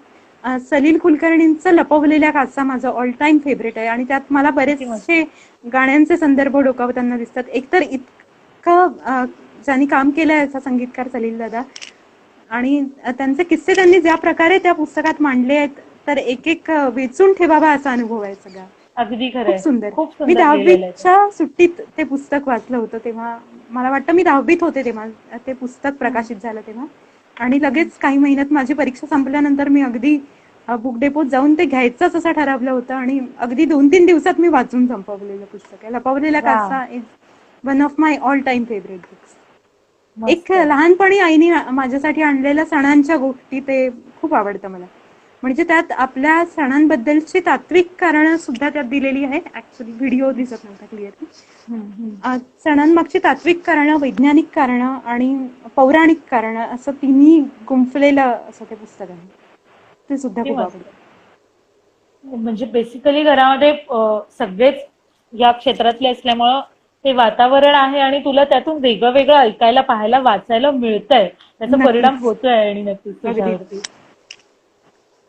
S2: सलील कुलकर्णींचं लपवलेल्या कासा माझं ऑल टाइम फेवरेट आहे, आणि त्यात मला
S1: किती मस्त.
S2: बरेचसे गाण्यांचे संदर्भ डोकावताना दिसतात. एकतर इतकं ज्यांनी काम केलंय असा संगीतकार सलील दादा, आणि त्यांचे किस्से त्यांनी ज्या प्रकारे त्या पुस्तकात मांडले आहेत, तर एक एक वेचून ठेवावा असा अनुभव आहे सगळा.
S1: अगदी
S2: खूप
S1: खरंय.
S2: सुंदर.
S1: खूप
S2: मी
S1: सुंदर लिहिलेलं आहे ते.
S2: 10वीच्या सुट्टीत ते पुस्तक वाचलं होतं तेव्हा. मला वाटतं मी 10वीत होते तेव्हा ते पुस्तक प्रकाशित झालं तेव्हा. आणि लगेच काही महिन्यात माझी परीक्षा संपल्यानंतर मी अगदी बुक डेपोत जाऊन ते घ्यायचंच असं ठरवलं होतं, आणि अगदी 2-3 दिवसात मी वाचून संपवलेलं पुस्तक आहे. लपवलेला
S1: वा.
S2: कासा is one of my all time favourite books. एक
S1: मस्त.
S2: लहानपणी आईने माझ्यासाठी आणलेल्या सणांच्या गोष्टी, ते खूप आवडतं मला. म्हणजे त्यात आपल्या सणांबद्दलची तात्विक कारणं सुद्धा त्यात दिलेली आहेत. ऍक्च्युली व्हिडिओ दिसत नव्हता क्लिअरली. सणांमागची तात्विक कारणं, वैज्ञानिक कारणं आणि पौराणिक कारणं असं तिन्ही गुंफलेलं असं ते पुस्तक आहे. ते सुद्धा
S1: किती
S2: खूप
S1: मस्त.
S2: आवडतं.
S1: म्हणजे बेसिकली घरामध्ये सगळेच या क्षेत्रातले असल्यामुळं ते वातावरण आहे आणि तुला त्यातून वेगळं वेगळं ऐकायला, पाहायला, वाचायला मिळतंय, त्याचा परिणाम
S2: नक्कीच.
S1: होतोय आणि नक्कीच तुझ्यावरती.
S2: अगदीच.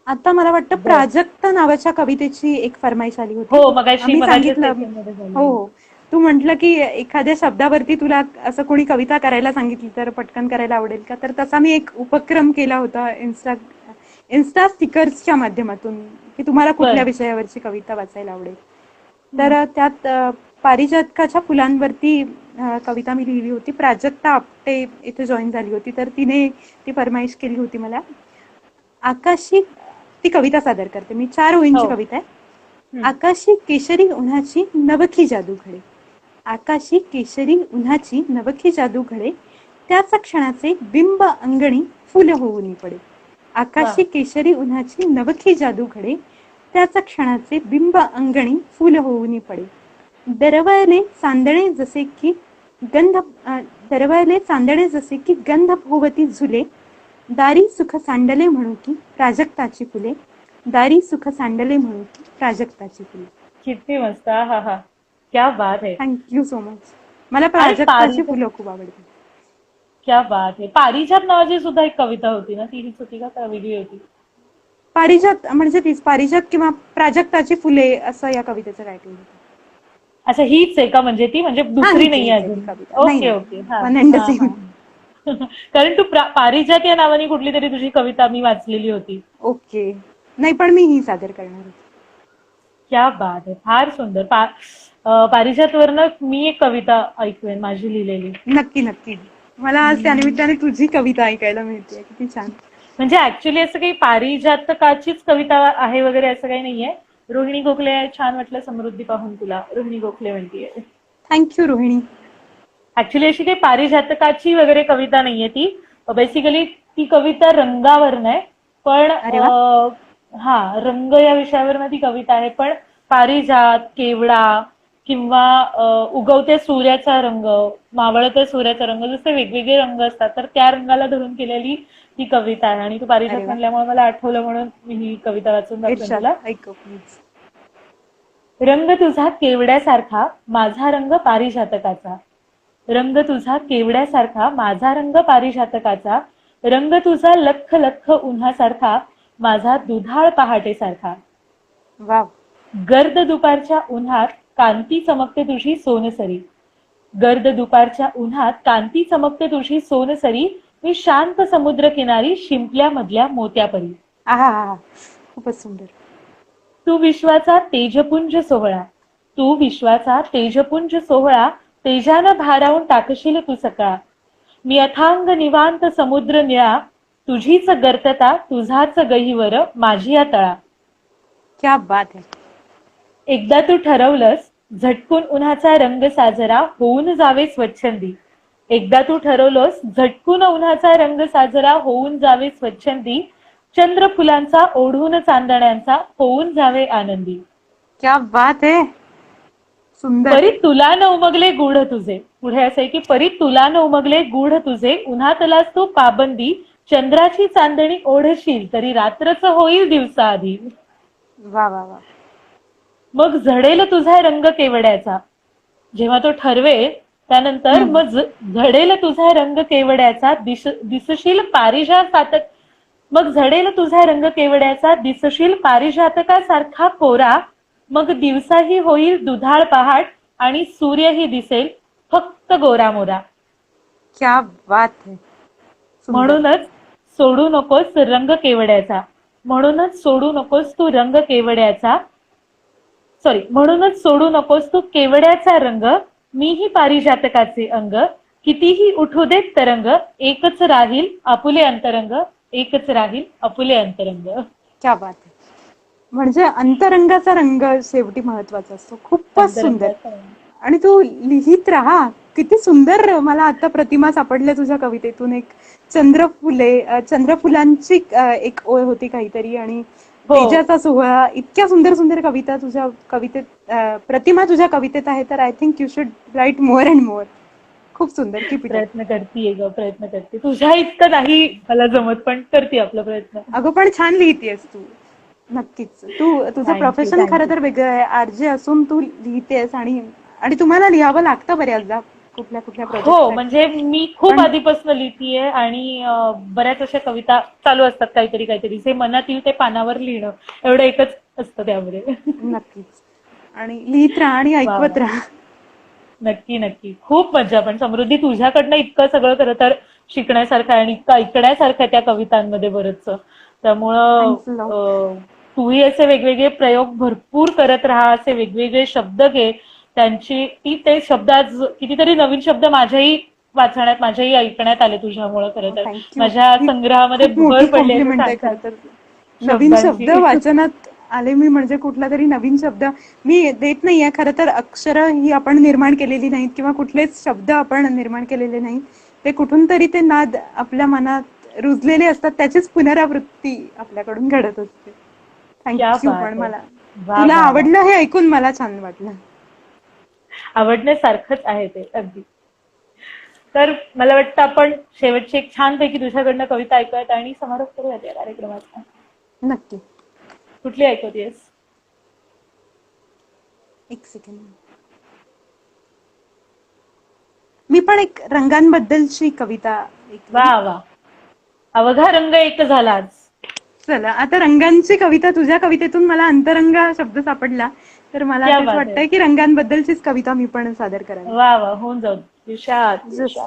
S2: आता मला वाटतं
S1: बर.
S2: प्राजक्त नावाच्या कवितेची एक फरमाईश आली होती.
S1: हो, मगाशी
S2: आम्ही
S1: मगाच्या
S2: सांगितलं.
S1: सेशन मध्ये
S2: हो
S1: झालेली.
S2: हो. तू म्हंटल की एखाद्या शब्दावरती तुला असं कोणी कविता करायला सांगितली तर पटकन करायला आवडेल का, तर तसा मी एक उपक्रम केला होता इन्स्टा स्टिकर्सच्या माध्यमातून, की तुम्हाला कुठल्या
S1: बर.
S2: विषयावरची कविता वाचायला आवडेल. तर त्यात पारिजातकाच्या फुलांवरती कविता मी लिहिली होती. प्राजक्ता आपटे इथे जॉईन झाली होती, तर तिने ती फरमाईश केली होती मला. आकाशी ती कविता सादर करते मी. 4 ओळींची
S1: हो.
S2: कविता आहे. आकाशी केशरी उन्हाची नवखी जादू घडे, आकाशी केशरी उन्हाची नवखी जादू घडे, त्याच क्षणाचे बिंब अंगणी फुल होऊन पडे. आकाशी केशरी उन्हाची नवखी जादू घडे, त्याच क्षणाचे बिंब अंगणी फुल होऊन पडे. दरवळले चांदणे जसे की गंध भोवती झुले, दारी सुख सांडले म्हणू की प्राजक्ताची फुले, दारी सुख सांडले म्हणू की प्राजक्ताची फुले.
S1: किती मस्त. हा हा, क्या बात है.
S2: Thank you so much. मला प्राजक्ताची फुलं खूप आवडतात.
S1: क्या बात है. पारिजात नावाची सुद्धा एक कविता होती ना, ती हीच होती का वेगळी होती?
S2: पारिजात म्हणजे तीच पारिजात किंवा प्राजक्ताची फुले असं या कवितेचं टायटल होतं.
S1: अच्छा, हीच आहे का म्हणजे ती, म्हणजे दुसरी नाहीये अजून? Okay okay.
S2: One and same.
S1: कारण तू पारिजात या नावाने कुठली तरी तुझी कविता मी वाचलेली होती.
S2: ओके. नाही, पण मी ही सादर करणार होती.
S1: क्या बात आहे. फार सुंदर. पारिजात वरनं मी एक कविता ऐकवेन माझी लिहिलेली.
S2: नक्की नक्की. मला आज त्यानिमित्ताने तुझी कविता ऐकायला मिळते. किती छान.
S1: म्हणजे ऍक्च्युली असं काही पारिजातकाचीच कविता आहे वगैरे असं काही नाहीये. रोहिणी गोखले, छान वाटलं समृद्धी पाहून तुला. रोहिणी गोखले म्हणतीये.
S2: थँक्यू रोहिणी.
S1: ऍक्च्युली अशी काही पारिजातकाची वगैरे कविता नाहीये ती. बेसिकली ती कविता रंगावर नाही, पण हा, रंग या विषयावर ती कविता आहे. पण पारिजात, केवडा किंवा उगवत्या सूर्याचा रंग, मावळत्या सूर्याचा रंग, जसे वेगवेगळे रंग असतात, तर त्या रंगाला धरून केलेली ती कविता आहे. आणि तू पारिजात म्हणल्यामुळे मला आठवलं, म्हणून मी ही कविता वाचून दाखवेन तुला.
S2: ऐकव प्लीज.
S1: रंग तुझा केवड्यासारखा, माझा रंग पारिजातकाचा. रंग तुझा केवड्यासारखा, माझा रंग पारिजातकाचा. रंग तुझा लख लख उन्हासारखा, माझा दुधाळ पहाटेसारखा.
S2: वाव.
S1: गर्द दुपारच्या उन्हात कांती चमकते तुझी सोनसरी. गर्द दुपारच्या उन्हात कांती चमकते तुझी सोनसरी. मी शांत समुद्र किनारी शिंपल्यामधल्या मोत्यापरी.
S2: आहा, खूपच सुंदर.
S1: तू विश्वाचा तेजपुंज सोहळा, तू विश्वाचा तेजपुंज सोहळा, तेजानं भारावून टाकशील तू सकाळ. मी अथांग निवांत समुद्र निळा, तुझीच गर्तता तुझाच गहिवर माझी या तळा.
S2: क्या बात है.
S1: एकदा तू ठरवलंस झटकून उन्हाचा रंग साजरा होऊन जावे स्वच्छंदी. एकदा तू ठरवलंस झटकून उन्हाचा रंग साजरा होऊन जावे स्वच्छंदी. चंद्र फुलांचा ओढून चांदण्यांचा होऊन जावे आनंदी.
S2: क्या बात है. सुंदर.
S1: परी तुला न उमगले गूढ तुझे. पुढे असं आहे की परी तुला न उमगले गूढ तुझे, उन्हातलाच तू पाबंदी. चंद्राची चांदणी ओढशील तरी रात्रच होईल दिवसा आधी.
S2: वा वा वा.
S1: मग झडेल तुझा रंग केवड्याचा. जेव्हा तो ठरवेल त्यानंतर मग झडेल तुझा रंग केवड्याचा, दिसशील पारिजातक. मग झडेल तुझा रंग केवड्याचा, दिसशील पारिजातकासारखा कोरा. मग दिवसाही होईल दुधाळ पहाट आणि सूर्यही दिसेल फक्त गोरा मोरा.
S2: क्या बात है.
S1: म्हणूनच सोडू नकोस रंग केवड्याचा. म्हणूनच सोडू नकोस तू रंग केवड्याचा. म्हणूनच सोडू नकोस तू केवड्याचा रंग. मीही पारिजातकाचे अंग. कितीही उठू देत तरंग, एकच राहील आपुले अंतरंग. एकच राहील आपुले अंतरंग.
S2: क्या बात है. म्हणजे अंतरंगाचा रंग शेवटी महत्वाचा असतो. खूपच सुंदर. आणि तू लिहित राहा. किती सुंदर. मला आता प्रतिमा सापडल्या तुझ्या कवितेतून. एक चंद्रफुलांची एक ओळ होती काहीतरी, आणि तेजाचा सोहळा. इतक्या सुंदर सुंदर कविता तुझ्या कवितेत, प्रतिमा तुझ्या कवितेत आहे. तर I think you should write more and more. खूप सुंदर.
S1: प्रयत्न करतीये ग, प्रयत्न करते. तुझ्या इतकं नाही मला जमत, पण करते आपला प्रयत्न.
S2: अगं पण छान लिहितेस तू. नक्कीच. तुझं प्रोफेशन खरं तर वेगळं आहे. आरजे असून तू लिहितेस आणि आणि तुम्हाला लिहावं लागतं बऱ्याचदा कुठल्या कुठल्या
S1: हो,
S2: प्रोजेक्ट.
S1: म्हणजे मी खूप
S2: पण
S1: आधीपासून लिहितीये आणि बऱ्याच अशा कविता चालू असतात काहीतरी काहीतरी. जे मनात येईल ते पानावर लिहिणं एवढं एकच असतं त्यामध्ये.
S2: नक्कीच. आणि लिहित राहा आणि
S1: वा
S2: ऐकवत
S1: वा.
S2: राहा.
S1: नक्की नक्की. खूप मज्जा. पण समृद्धी तुझ्याकडनं इतकं सगळं खरं तर शिकण्यासारखं आहे आणि इतकं ऐकण्यासारखं आहे त्या कवितांमध्ये बरंचसं. त्यामुळं
S2: थँक्स लॉट.
S1: तूही असे वेगवेगळे प्रयोग भरपूर करत राहा, असे वेगवेगळे शब्द घे. ते शब्द आज कितीतरी नवीन शब्द माझ्याही वाचण्यात, माझ्याही ऐकण्यात आले तुझ्यामुळं खरं तर.
S2: थँक्यू.
S1: माझ्या
S2: ही
S1: संग्रहामध्ये
S2: खूप
S1: भर
S2: मोठी
S1: पडली आहे असं
S2: कॉम्प्लिमेंट
S1: छान
S2: आहे खरं
S1: छान
S2: तर. नवीन शब्द
S1: शब्दांची.
S2: वाचनात आले मी म्हणजे कुठला तरी नवीन शब्द मी देत नाहीये. खरं तर अक्षरं ही आपण निर्माण केलेली नाहीत किंवा कुठलेच शब्द आपण निर्माण केलेले नाहीत. ते कुठून तरी ते नाद आपल्या मनात रुजलेले असतात, त्याचीच पुनरावृत्ती आपल्याकडून घडत असते.
S1: क्या
S2: थँक्यू.
S1: बात
S2: पण
S1: आहे.
S2: मला
S1: वा
S2: तुला
S1: वा वा.
S2: आवडलं हे ऐकून मला छान वाटलं.
S1: आवडण्यासारखंच आहे ते अगदी. तर मला वाटतं आपण शेवटची एक छानपैकी तुझ्याकडनं कविता ऐकूयात आणि समारोप करूयात या कार्यक्रमाचा.
S2: नक्की.
S1: कुठली ऐकवतेस?
S2: एक सेकंड. मी पण एक रंगांबद्दलची कविता ऐकली.
S1: वा वा. अवघा रंग एक झाला आज.
S2: चला आता रंगांची कविता, तुझ्या कवितेतून मला अंतरंग शब्द सापडला, तर मला
S1: क्या
S2: तेच
S1: बात आहे.
S2: वाटतंय की रंगांबद्दलचीच कविता मी पण सादर करावी.
S1: वा वा. होऊन जाऊ. विशाल
S2: जस्ट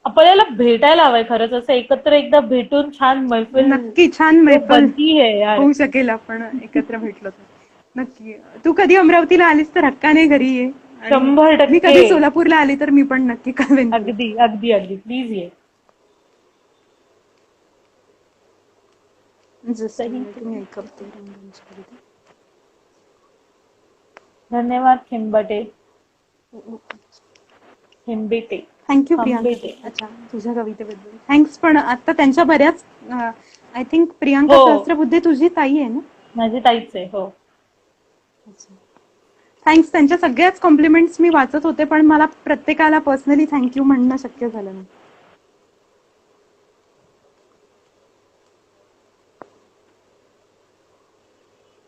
S1: आपल्याला भेटायला हवंय खरंच, असं एकत्र एकदा भेटून छान मैफिल
S2: नक्की छान
S1: तो
S2: मैफल
S1: बनती है यार.
S2: होऊ शकेल आपण एकत्र भेटलो तर. नक्की. तू कधी अमरावतीला आलीस तर हक्काने घरी ये. आणि
S1: 100%
S2: मी कधी सोलापूरला आली तर मी पण नक्की कळवेन तुला.
S1: अगदी अगदी अगदी. प्लीज ये.
S2: जस्ट तुम्ही ऐकवते रंगांची कविता.
S1: धन्यवाद खिंबटे. खिंबिटे.
S2: थँक्यू प्रियांका.
S1: खंबिटे.
S2: अच्छा, तुझ्या कवितेबद्दल थँक्स. पण आता त्यांच्या बऱ्याच आय थिंक प्रियांका
S1: हो.
S2: सहस्त्रबुद्धे तुझी ताई आहे ना?
S1: माझी ताईच आहे. हो.
S2: थँक्स. त्यांच्या सगळ्याच कॉम्प्लिमेंट्स मी वाचत होते, पण मला प्रत्येकाला पर्सनली थँक्यू म्हणणं शक्य झालं नाही.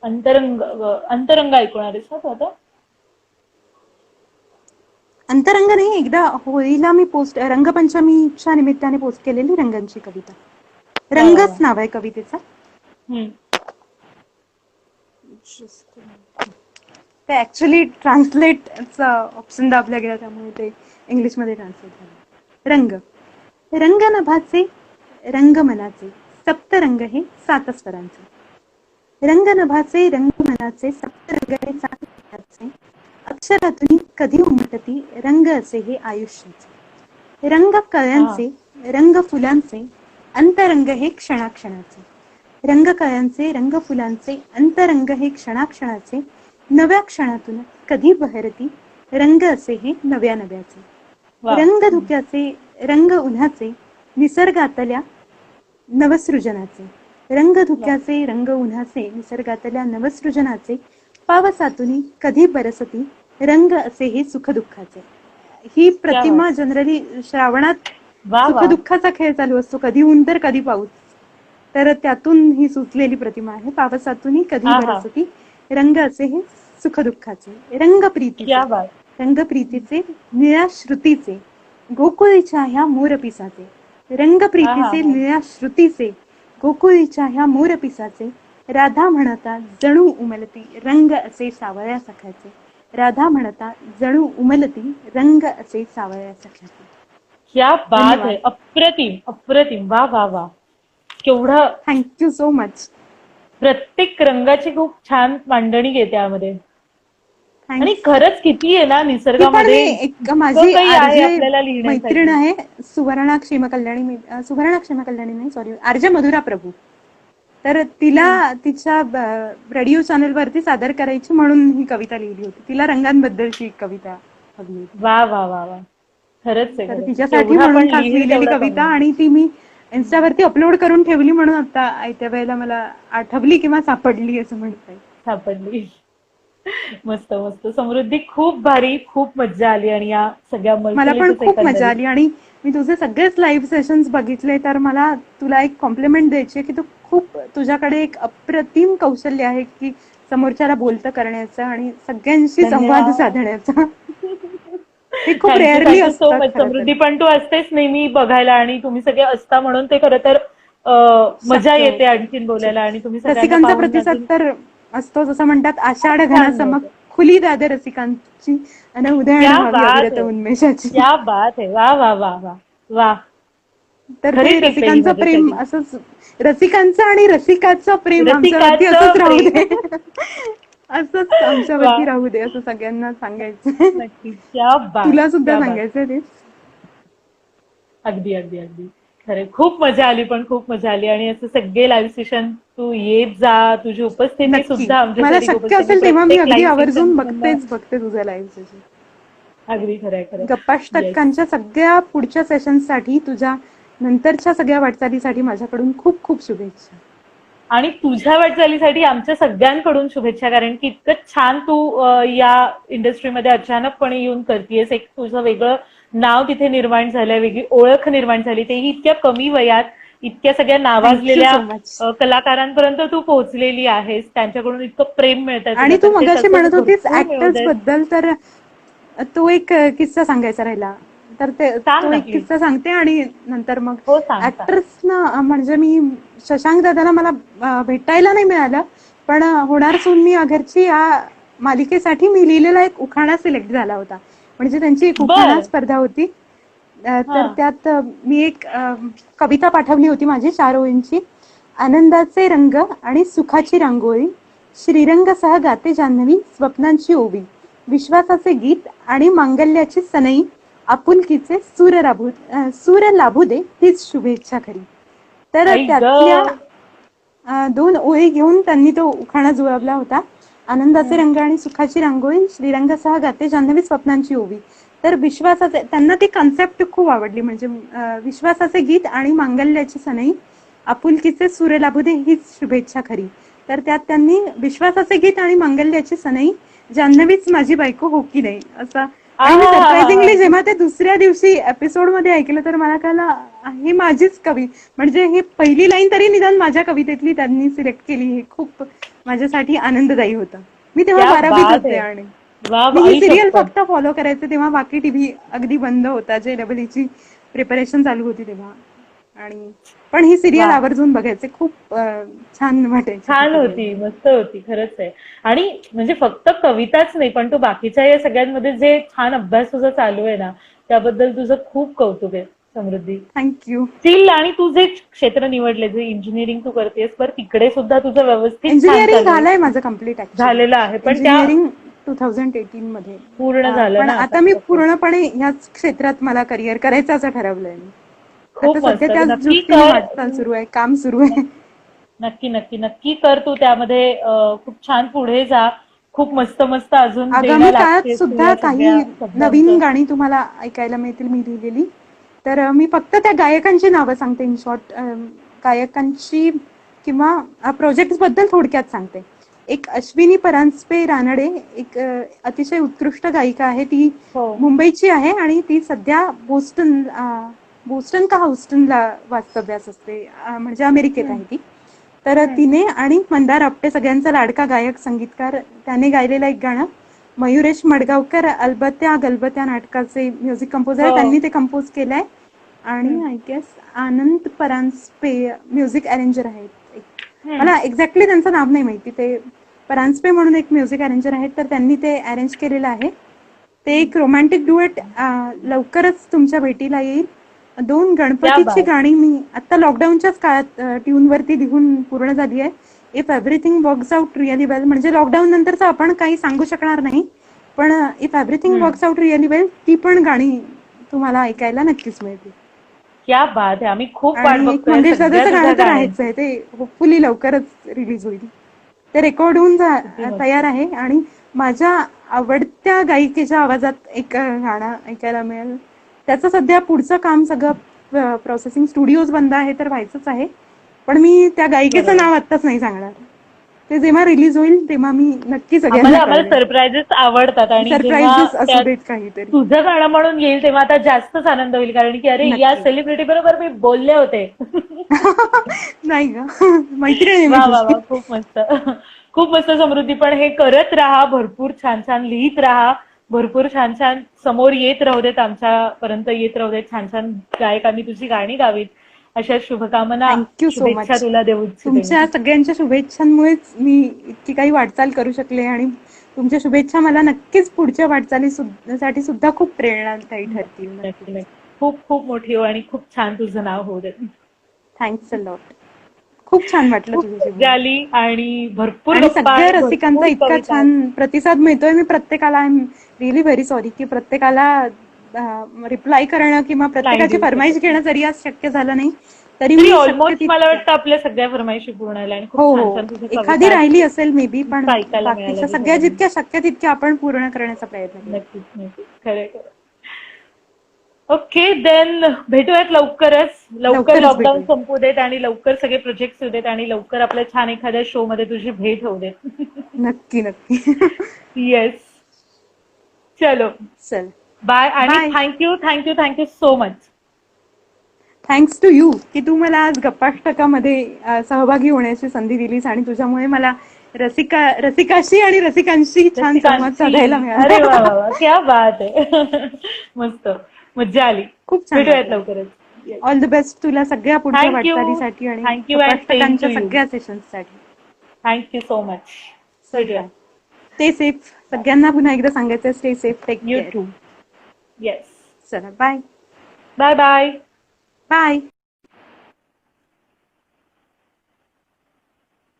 S1: अंतरंग अंतरंग ऐकणार आहेस ना तू आता?
S2: अंतरंग नाही, एकदा होळीला मी रंगपंचमीच्या निमित्ताने पोस्ट केलेली रंगांची कविता. रंगच नाव आहे कवितेचा.
S1: हम्म.
S2: ते ऍक्च्युली ट्रान्सलेटचा ऑप्शन दाबला गेला, त्यामुळे ते इंग्लिशमध्ये ट्रान्सलेट झालं. रंग. रंग नभाचे, रंग मनाचे, सप्तरंग हे 7 स्वरांचे. रंग नभाचे, रंग मनाचे, सप्तरंग हे 7 स्वरांचे. अक्षरातून कधी उमटती रंग असे हे आयुष्याचे. रंग कळ्यांचे, रंग फुलांचे, अंतरंग हे क्षणाक्षणाचे. रंग कळ्यांचे, रंग फुलांचे, अंतरंग हे क्षणाक्षणाचे. नव्या क्षणातून कधी बहरती रंग असे हे नव्या नव्याचे. रंग धुक्याचे, रंग उन्हाचे, निसर्गातल्या नवसृजनाचे. रंग धुक्याचे, रंग उन्हाचे, निसर्गातल्या नवसृजनाचे. पावसातून कधी बरसती रंग असे हे सुख दुःखाचे. ही प्रतिमा जनरली श्रावणात सुख दुःखाचा खेळ चालू असतो, कधी ऊन तर कधी पाऊस. तर त्यातून ही सुचलेली प्रतिमा आहे. पावसातून कधी बरसती रंग असे हे सुख दुःखाचे. रंगप्रीतीचे, रंगप्रीतीचे, निळ्या श्रुतीचे, गोकुळीच्या ह्या मोरपिसाचे. रंगप्रीतीचे, निळ्या श्रुतीचे, गोकुळीच्या ह्या मोरपिसाचे. राधा म्हणता जणू उमलती रंग असे सावळ्या सख्याचे. राधा म्हणता जणू उमलती रंग असे सावळ्या सख्याचे.
S1: क्या बात आहे. अप्रतिम अप्रतिम. वा वा वा. केवढं.
S2: Thank you so much.
S1: प्रत्येक रंगाची खूप छान मांडणी घेते त्यामध्ये. आणि खरंच किती आहे ना निसर्गामध्ये.
S2: एक माझी
S1: आपल्याला लिहिण्यासाठी
S2: मैत्रीण आहे सुवर्णा क्षेमकल्याणी, नाही सॉरी, आरजे मधुरा प्रभू. तर तिला तिच्या रेडिओ चॅनल वरती सादर करायची म्हणून ही कविता लिहिली होती. तिला रंगांबद्दलची कविता हवी होती.
S1: वा वा वा वा. खरंच आहे.
S2: तिच्यासाठी म्हणून खास लिहिलेली कविता, आणि ती मी इन्स्टावरती अपलोड करून ठेवली, म्हणून आता आयत्या वेळेला मला आठवली किंवा सापडली असं म्हणता येईल.
S1: सापडली. मस्त मस्त. समृद्धी, खूप भारी, खूप मज्जा आली. आणि या सगळ्या
S2: मला पण खूप मजा आली. आणि मी तुझे सगळेच लाईव्ह सेशन्स बघितले, तर मला तुला एक कॉम्प्लिमेंट द्यायची आहे की तू तुझ्याकडे एक अप्रतिम कौशल्य आहे की समोरच्याला बोलतं करण्याचं आणि सगळ्यांशी
S1: धन्यवाद.
S2: संवाद साधण्याचा. हे खूप
S1: थँक्यू
S2: रेअरली
S1: थँक्यू सो
S2: असतं
S1: मच
S2: खरं तर.
S1: समृद्धी. पण तू असतेच नेहमी बघायला आणि तुम्ही सगळे असता म्हणून ते खरं तर मजा
S2: शक्य
S1: येते
S2: होतं.
S1: आणखीन बोलायला आणि तुम्ही सगळ्यांना
S2: रसिकांचा
S1: पाहून
S2: प्रतिसाद
S1: अजून
S2: तर असतो. जसं म्हणतात आषाढ
S1: खूप छान
S2: घनासमक
S1: मिळतं.
S2: खुली दाद रसिकांची आणि उधळण
S1: क्या
S2: व्हावी
S1: बात
S2: अविरत
S1: है,
S2: उन्मेषाची.
S1: क्या बात है, वा वा वा वा वा.
S2: तर
S1: खरी
S2: ते
S1: टिप आहे ही
S2: रसिकांचं प्रेम
S1: माझ्यासाठी.
S2: असंच, रसिकांचं आणि रसिकाचं प्रेम आमच्यावरती
S1: रसिकाचं
S2: असंच राहू
S1: प्रेम.
S2: दे. असंच
S1: वा.
S2: आमच्यावरती राहू दे असं सगळ्यांना सांगायचंय.
S1: नक्की. क्या बात,
S2: तुला सुद्धा
S1: क्या बात.
S2: सांगायचंय ते.
S1: अगदी अगदी अगदी खरे. खूप मजा आली, पण खूप मजा आली. आणि असं सगळे लाईव्ह सेशन तू येत जा. तुझी उपस्थिती
S2: नक्की
S1: सुद्धा
S2: मला
S1: आमच्यासाठी खूप
S2: शक्य
S1: असते. मी
S2: असेल तेव्हा मी
S1: प्रत्येक
S2: अगदी
S1: लाईव्ह सेशन
S2: आवर्जून
S1: मधनं
S2: बघते तुझं लाईव्ह सेशन.
S1: अगदी खरंय खरंय. येस.
S2: गप्पाष्टक्कांच्या सगळ्या पुढच्या सेशनसाठी, तुझ्या नंतरच्या सगळ्या वाटचालीसाठी माझ्याकडून खूप खूप शुभेच्छा.
S1: आणि तुझ्या वाटचालीसाठी आमच्या सगळ्यांकडून शुभेच्छा. कारण की इतकं छान तू या इंडस्ट्रीमध्ये अचानकपणे येऊन करतेयस. एक तुझं वेगळं नाव तिथे निर्माण झालंय, वेगळी ओळख निर्माण झाली, तेही इतक्या कमी वयात. इतक्या सगळ्या
S2: थँक्यू
S1: नावाजलेल्या
S2: सो मच.
S1: कलाकारांपर्यंत तू पोहोचलेली आहेस. त्यांच्याकडून इतकं प्रेम मिळतंय
S2: आणि
S1: तुला,
S2: तू
S1: तर ते
S2: मगाशी
S1: तसंच
S2: म्हणत होतीस
S1: भरपूर मिळू
S2: ऍक्टर्स
S1: देत.
S2: बद्दल, तर तो एक किस्सा सांगायचा राहिला. तर
S1: सांग
S2: तो
S1: ना
S2: एक
S1: प्लीज.
S2: किस्सा सांगते आणि नंतर मग
S1: हो सांग सांग.
S2: ऍक्टर्सना म्हणजे मी शशांक दादाला मला भेटायला नाही मिळालं, पण होणार सून मी अघरची या मालिकेसाठी मी लिहिलेला एक उखाणा सिलेक्ट झाला होता. म्हणजे त्यांची एक उखाणा
S1: बर.
S2: स्पर्धा होती.
S1: हा.
S2: तर त्यात मी एक कविता पाठवली होती माझी 4 ओळींची. आनंदाचे रंग आणि सुखाची रांगोळी, श्रीरंगसह गाते जान्हवी स्वप्नांची ओवी, विश्वासाचे गीत आणि मांगल्याची सनई, आपुलकीचे सूर लाभू दे हीच शुभेच्छा खरी. तर
S1: आई ग.
S2: त्यातल्या 2 ओळी घेऊन त्यांनी तो उखाणा जुळवला होता. आनंदाचे रंग आणि सुखाची रांगोळी, श्रीरंगसह गाते जान्हवी स्वप्नांची ओवी. तर विश्वासाचे, त्यांना ती कन्सेप्ट खूप आवडली. म्हणजे विश्वासाचे गीत आणि मांगल्याची सनई, आपुलकीचे सूर लाभू दे हीच शुभेच्छा खरी. तर त्यात त्यांनी विश्वासाचे गीत आणि मांगल्याची सनई, जान्हवीच माझी बायको हो की नाही असं. आणि मी
S1: आहा.
S2: सरप्राइझिंगली जेव्हा ते दुसऱ्या दिवशी एपिसोड मध्ये ऐकलं तर मला कळलं ही माझीच कवी, म्हणजे ही पहिली लाईन तरी निदान माझ्या कवितेतली त्यांनी सिलेक्ट केली. हे खूप माझ्यासाठी आनंददायी होतं. मी तेव्हा
S1: क्या
S2: 12वीत
S1: बात
S2: होते
S1: है.
S2: आणि
S1: वा
S2: मी
S1: वा.
S2: ही
S1: आई
S2: सिरियल
S1: शपथ.
S2: फक्त फॉलो करायचे तेव्हा बाकी टीव्ही अगदी बंद होता. JEE ची प्रिपरेशन चालू होती तेव्हा. आणि पण ही सिरियल
S1: वा.
S2: आवर्जून बघायचे. खूप छान वाटायची ती
S1: छान
S2: सिरियल.
S1: होती, मस्त होती, खरंच आहे. आणि म्हणजे फक्त कविताच नाही, पण तू बाकीच्या या सगळ्यांमध्ये जे छान अभ्यास तुझा चालू आहे ना, त्याबद्दल तुझं खूप कौतुक आहे समृद्धी.
S2: थँक्यू.
S1: स्टील. आणि तू जे क्षेत्र निवडले, जे इंजिनिअरिंग तू करतेस, पर तिकडे सुद्धा तुझं व्यवस्थित छान
S2: इंजिनिअरिंग
S1: चालू आहे,
S2: झालंय माझं कम्प्लीट ऍक्च्युली.
S1: झालेलं आहे, पण त्या
S2: इंजिनिअरिंग 2018 मध्ये.
S1: पूर्ण झालं
S2: पण
S1: ना
S2: आता
S1: आता.
S2: मी
S1: ओके.
S2: पूर्णपणे ह्याच क्षेत्रात मला करिअर करायचं असं ठरवलंय मी. आता
S1: खूप
S2: सध्या
S1: मस्त.
S2: त्याच
S1: नक्की
S2: दृष्टीने
S1: कर.
S2: वाटचाल सुरू आहे, काम सुरू आहे.
S1: नक्की नक्की नक्की कर तू त्यामध्ये. खूप छान पुढे जा. खूप मस्त मस्त अजून
S2: आगामी
S1: देण्या
S2: काळात
S1: लागतेस तू
S2: सुद्धा
S1: या
S2: काही
S1: सगळ्या
S2: नवीन
S1: शब्दांचं.
S2: गाणी तुम्हाला ऐकायला मिळतील मी लिहिलेली. तर मी फक्त त्या गायकांची नावं सांगते इन शॉर्ट. गायकांची किंवा प्रोजेक्ट बद्दल थोडक्यात सांगते. एक अश्विनी परांजपे रानडे, एक अतिशय उत्कृष्ट गायिका आहे. ती
S1: हो.
S2: मुंबईची आहे आणि ती सध्या बोस्टन का ह्युस्टनला वास्तव्यास असते. म्हणजे अमेरिकेत आहे ती. तर तिने आणि मंदार आपटे, सगळ्यांचा लाडका गायक संगीतकार, त्याने गायलेलं एक गाणं, मयुरेश मडगावकर अलबत्या गलबत्या नाटकाचे म्युझिक कंपोजर आहे,
S1: हो.
S2: त्यांनी ते कंपोज केलंय. आणि I guess Anand Paranjpe music arranger आहेत. मला एक्झॅक्टली त्यांचं नाव नाही माहिती. ते परांजपे म्हणून एक म्युझिक अरेंजर आहेत, तर त्यांनी ते अरेंज केलेलं आहे. ते एक रोमॅन्टिक डुएट लवकरच तुमच्या भेटीला येईल. 2
S1: क्या
S2: गणपतीची
S1: बात.
S2: गाणी मी आता लॉकडाऊनच्याच काळात ट्यूनवरती लिहून पूर्ण झाली आहे. If everything works out really well, म्हणजे लॉकडाऊन नंतरचं आपण काही सांगू शकणार नाही, पण if everything works out really well ती पण गाणी तुम्हाला ऐकायला नक्कीच मिळतील.
S1: क्या बात आहे. आम्ही खूप वाट
S2: आणि एक
S1: बघतोय
S2: मंगेश
S1: सगळ्या
S2: दादाचं
S1: तुझ्या
S2: गाणं तर आहेच
S1: गाण्यांची.
S2: आहे, ते होपफुली लवकरच रिलीज होईल. ते रेकॉर्ड होऊन
S1: किती मस्त.
S2: तयार आहे. आणि माझ्या आवडत्या गायिकेच्या आवाजात एक गाणं ऐकायला मिळेल. त्याचं सध्या पुढचं काम सगळं प्रोसेसिंग, स्टुडिओज बंद आहे तर व्हायचंच आहे. पण मी त्या गायिकेचं
S1: बरोबर.
S2: नाव आत्ताच नाही सांगणार. ते जेव्हा रिलीज होईल तेव्हा मी नक्की
S1: आम्हाला
S2: सगळ्यांना
S1: आम्हाला
S2: कळवेन.
S1: सरप्राईजेस आवडतात. आणि जेव्हा
S2: सरप्राईजेस असू
S1: त्यात
S2: देत काहीतरी.
S1: तुझं गाणं म्हणून येईल तेव्हा आता जास्तच आनंद होईल. कारण की अरे, या
S2: नक्की.
S1: सेलिब्रिटी बरोबर मी बोलले होते.
S2: नाही ग, मैत्रीण आहे मी
S1: वा वा
S2: तुझी.
S1: वा. खूप मस्त. खूप मस्त समृद्धी. पण हे करत राहा, भरपूर छान छान लिहित राहा, भरपूर छान छान समोर येत राहू देत, आमच्यापर्यंत येत राहू देत, छान छान गायकांनी तुझी गाणी गावीत, अशा शुभकामना,
S2: थँक्यू सो
S1: शुभेच्छा
S2: मच.
S1: तुला देऊ इच्छिते मी.
S2: तुमच्या सगळ्यांच्या शुभेच्छांमुळेच मी इतकी काही वाटचाल करू शकले आणि तुमच्या शुभेच्छा मला नक्कीच पुढच्या वाटचालीसाठी सुद्धा खूप प्रेरणादायी ठरतील.
S1: नक्की नक्की. खूप खूप मोठी हो आणि खूप छान तुझं नाव होऊ दे.
S2: Thanks a lot. खूप छान वाटलं
S1: खूप
S2: तुझ्याशी
S1: मजा
S2: बोलून.
S1: आली आणि भरपूर
S2: आणि
S1: गप्पा
S2: सगळ्या
S1: आहेत,
S2: रसिकांचा
S1: भरपूर
S2: इतका
S1: कविता आहेत.
S2: छान प्रतिसाद मिळतोय. मी प्रत्येकाला I am really very sorry की प्रत्येकाला रिप्लाय करणं किंवा प्रत्येकाची
S1: देऊ शकत.
S2: फरमाईश घेणं जरी आज शक्य झालं नाही तरी
S1: तरी
S2: मी शक्य
S1: ऑलमोस्ट मला
S2: तितक्या
S1: वाटतं आपल्या सगळ्या फरमाईशी पूर्ण आल्या आणि
S2: हो
S1: खूप छान
S2: हो
S1: छान तुझ्या
S2: एखादी
S1: कविता
S2: राहिली असेल मे बी पण
S1: ऐकायला मिळालं
S2: बाकीच्या सगळ्या
S1: तुझ्याकडून.
S2: जितक्या शक्य तितक्या आपण पूर्ण करण्याचा प्रयत्न केला.
S1: नक्कीच नक्कीच. खरंय खरं. ओके देन, भेटूयात लवकरच. लवकर
S2: लवकरच
S1: लॉकडाऊन
S2: भेटूया.
S1: संपू देत आणि लवकर सगळे प्रोजेक्ट येऊ देत आणि लवकर आपल्या छान एखाद्या शो मध्ये तुझी भेट होऊ देत.
S2: नक्की नक्की.
S1: येस. चलो
S2: चल
S1: बाय आणि
S2: Bye.
S1: Thank you so much.
S2: Thanks to you की तू मला आज गप्पाष्टकामध्ये सहभागी होण्याची संधी दिलीस आणि तुझ्यामुळे मला रसिकाशी आणि रसिकांशी छान संवाद साधायला
S1: अरे वा
S2: मिळाला.
S1: वा वा, क्या बात आहे. मस्त मज्जा आली.
S2: खूप छान
S1: भेटूयात
S2: वाटलं.
S1: लवकरच. Yes.
S2: ऑल द बेस्ट तुला सगळ्या पुढच्या
S1: Thank you.
S2: वाटचालीसाठी आणि
S1: Thank you and same
S2: गप्पाष्टकांच्या
S1: to you.
S2: सगळ्या सेशन्ससाठी.
S1: Thank you so much. भेटूया.
S2: Stay safe. सगळ्यांना पुन्हा एकदा सांगायचं stay safe. Take
S1: you
S2: care.
S1: Too. Yes.
S2: चला बाय.
S1: Bye bye.
S2: बाय.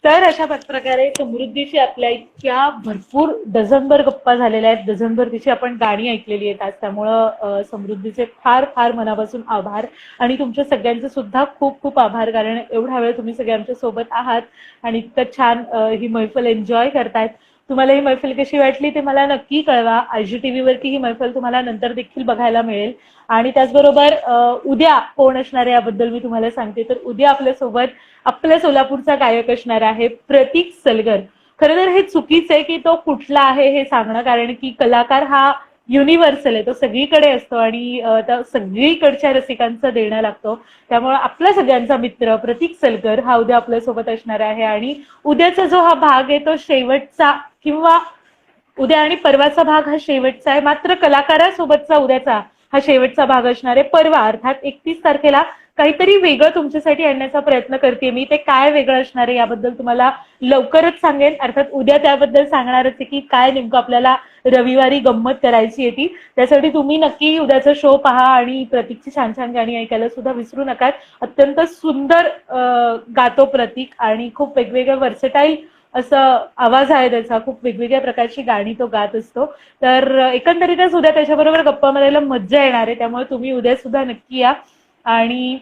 S1: तर अशा प्रकारे समृद्धीशी आपल्या इतक्या भरपूर डझनभर गप्पा झालेल्या आहेत, डझनभर तिची आपण गाणी ऐकलेली आहेत आज. त्यामुळं समृद्धीचे फार फार मनापासून आभार आणि तुमच्या सगळ्यांचे सुद्धा खूप खूप आभार, कारण एवढा वेळ तुम्ही सगळे आमच्या सोबत आहात आणि इतकं छान ही मैफल एन्जॉय करतायत. तुम्हाला ही मैफल कशी वाटली ते मला नक्की कळवा. IGTV वरती ही मैफल तुम्हाला नंतर देखील बघायला मिळेल. आणि त्याचबरोबर उद्या कोण असणार आहे याबद्दल मी तुम्हाला सांगते. तर उद्या आपल्यासोबत आपल्या सोलापूरचा गायक असणार आहे प्रतीक सलगर. खरं तर हे चुकीचं आहे की तो कुठला आहे हे सांगणं, कारण की कलाकार हा युनिव्हर्सल आहे, तो सगळीकडे असतो आणि त्या सगळीकडच्या रसिकांचं देणं लागतो. त्यामुळे आपला सगळ्यांचा मित्र प्रतीक सलगर हा उद्या आपल्यासोबत असणार आहे आणि उद्याचा जो हा भाग आहे तो शेवटचा, किंवा उद्या आणि परवाचा भाग हा शेवटचा आहे, मात्र कलाकारासोबतचा उद्याचा हा शेवटचा भाग असणार आहे. परवा अर्थात 31 तारखेला काहीतरी वेगळं तुमच्यासाठी आणण्याचा प्रयत्न करते मी. ते काय वेगळं असणार आहे याबद्दल तुम्हाला लवकरच सांगेन. अर्थात उद्या त्याबद्दल सांगणारच आहे की काय नेमकं आपल्याला रविवारी गंमत करायची आहे ती. त्यासाठी तुम्ही नक्की उद्याचा शो पहा आणि प्रतीकची छान छान गाणी ऐकायला सुद्धा विसरू नका. अत्यंत सुंदर गातो प्रतीक आणि खूप वेगवेगळ्या व्हर्सटाईल असं आवाज आहे त्याचा, खूप वेगवेगळ्या प्रकारची गाणी तो गात असतो. तर एकंदरीतच उद्या त्याच्याबरोबर गप्पा मारायला मज्जा येणार आहे. त्यामुळे तुम्ही उद्या सुद्धा नक्की या आणि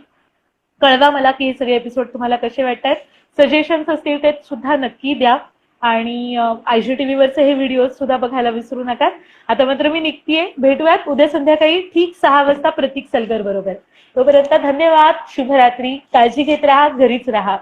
S1: कळवा मला की हे सगळे एपिसोड तुम्हाला कसे वाटतात. सजेशन्स असतील ते सुद्धा नक्की द्या आणि IGTV वरचे हे व्हिडिओ सुद्धा बघायला विसरू नका. आता मात्र मी निघतीये. भेटूयात उद्या संध्याकाळी ठीक 6 वाजता प्रतीक सलगर बरोबर. तोपर्यंत धन्यवाद. शुभरात्री. काळजी घेत राहा. घरीच राहा.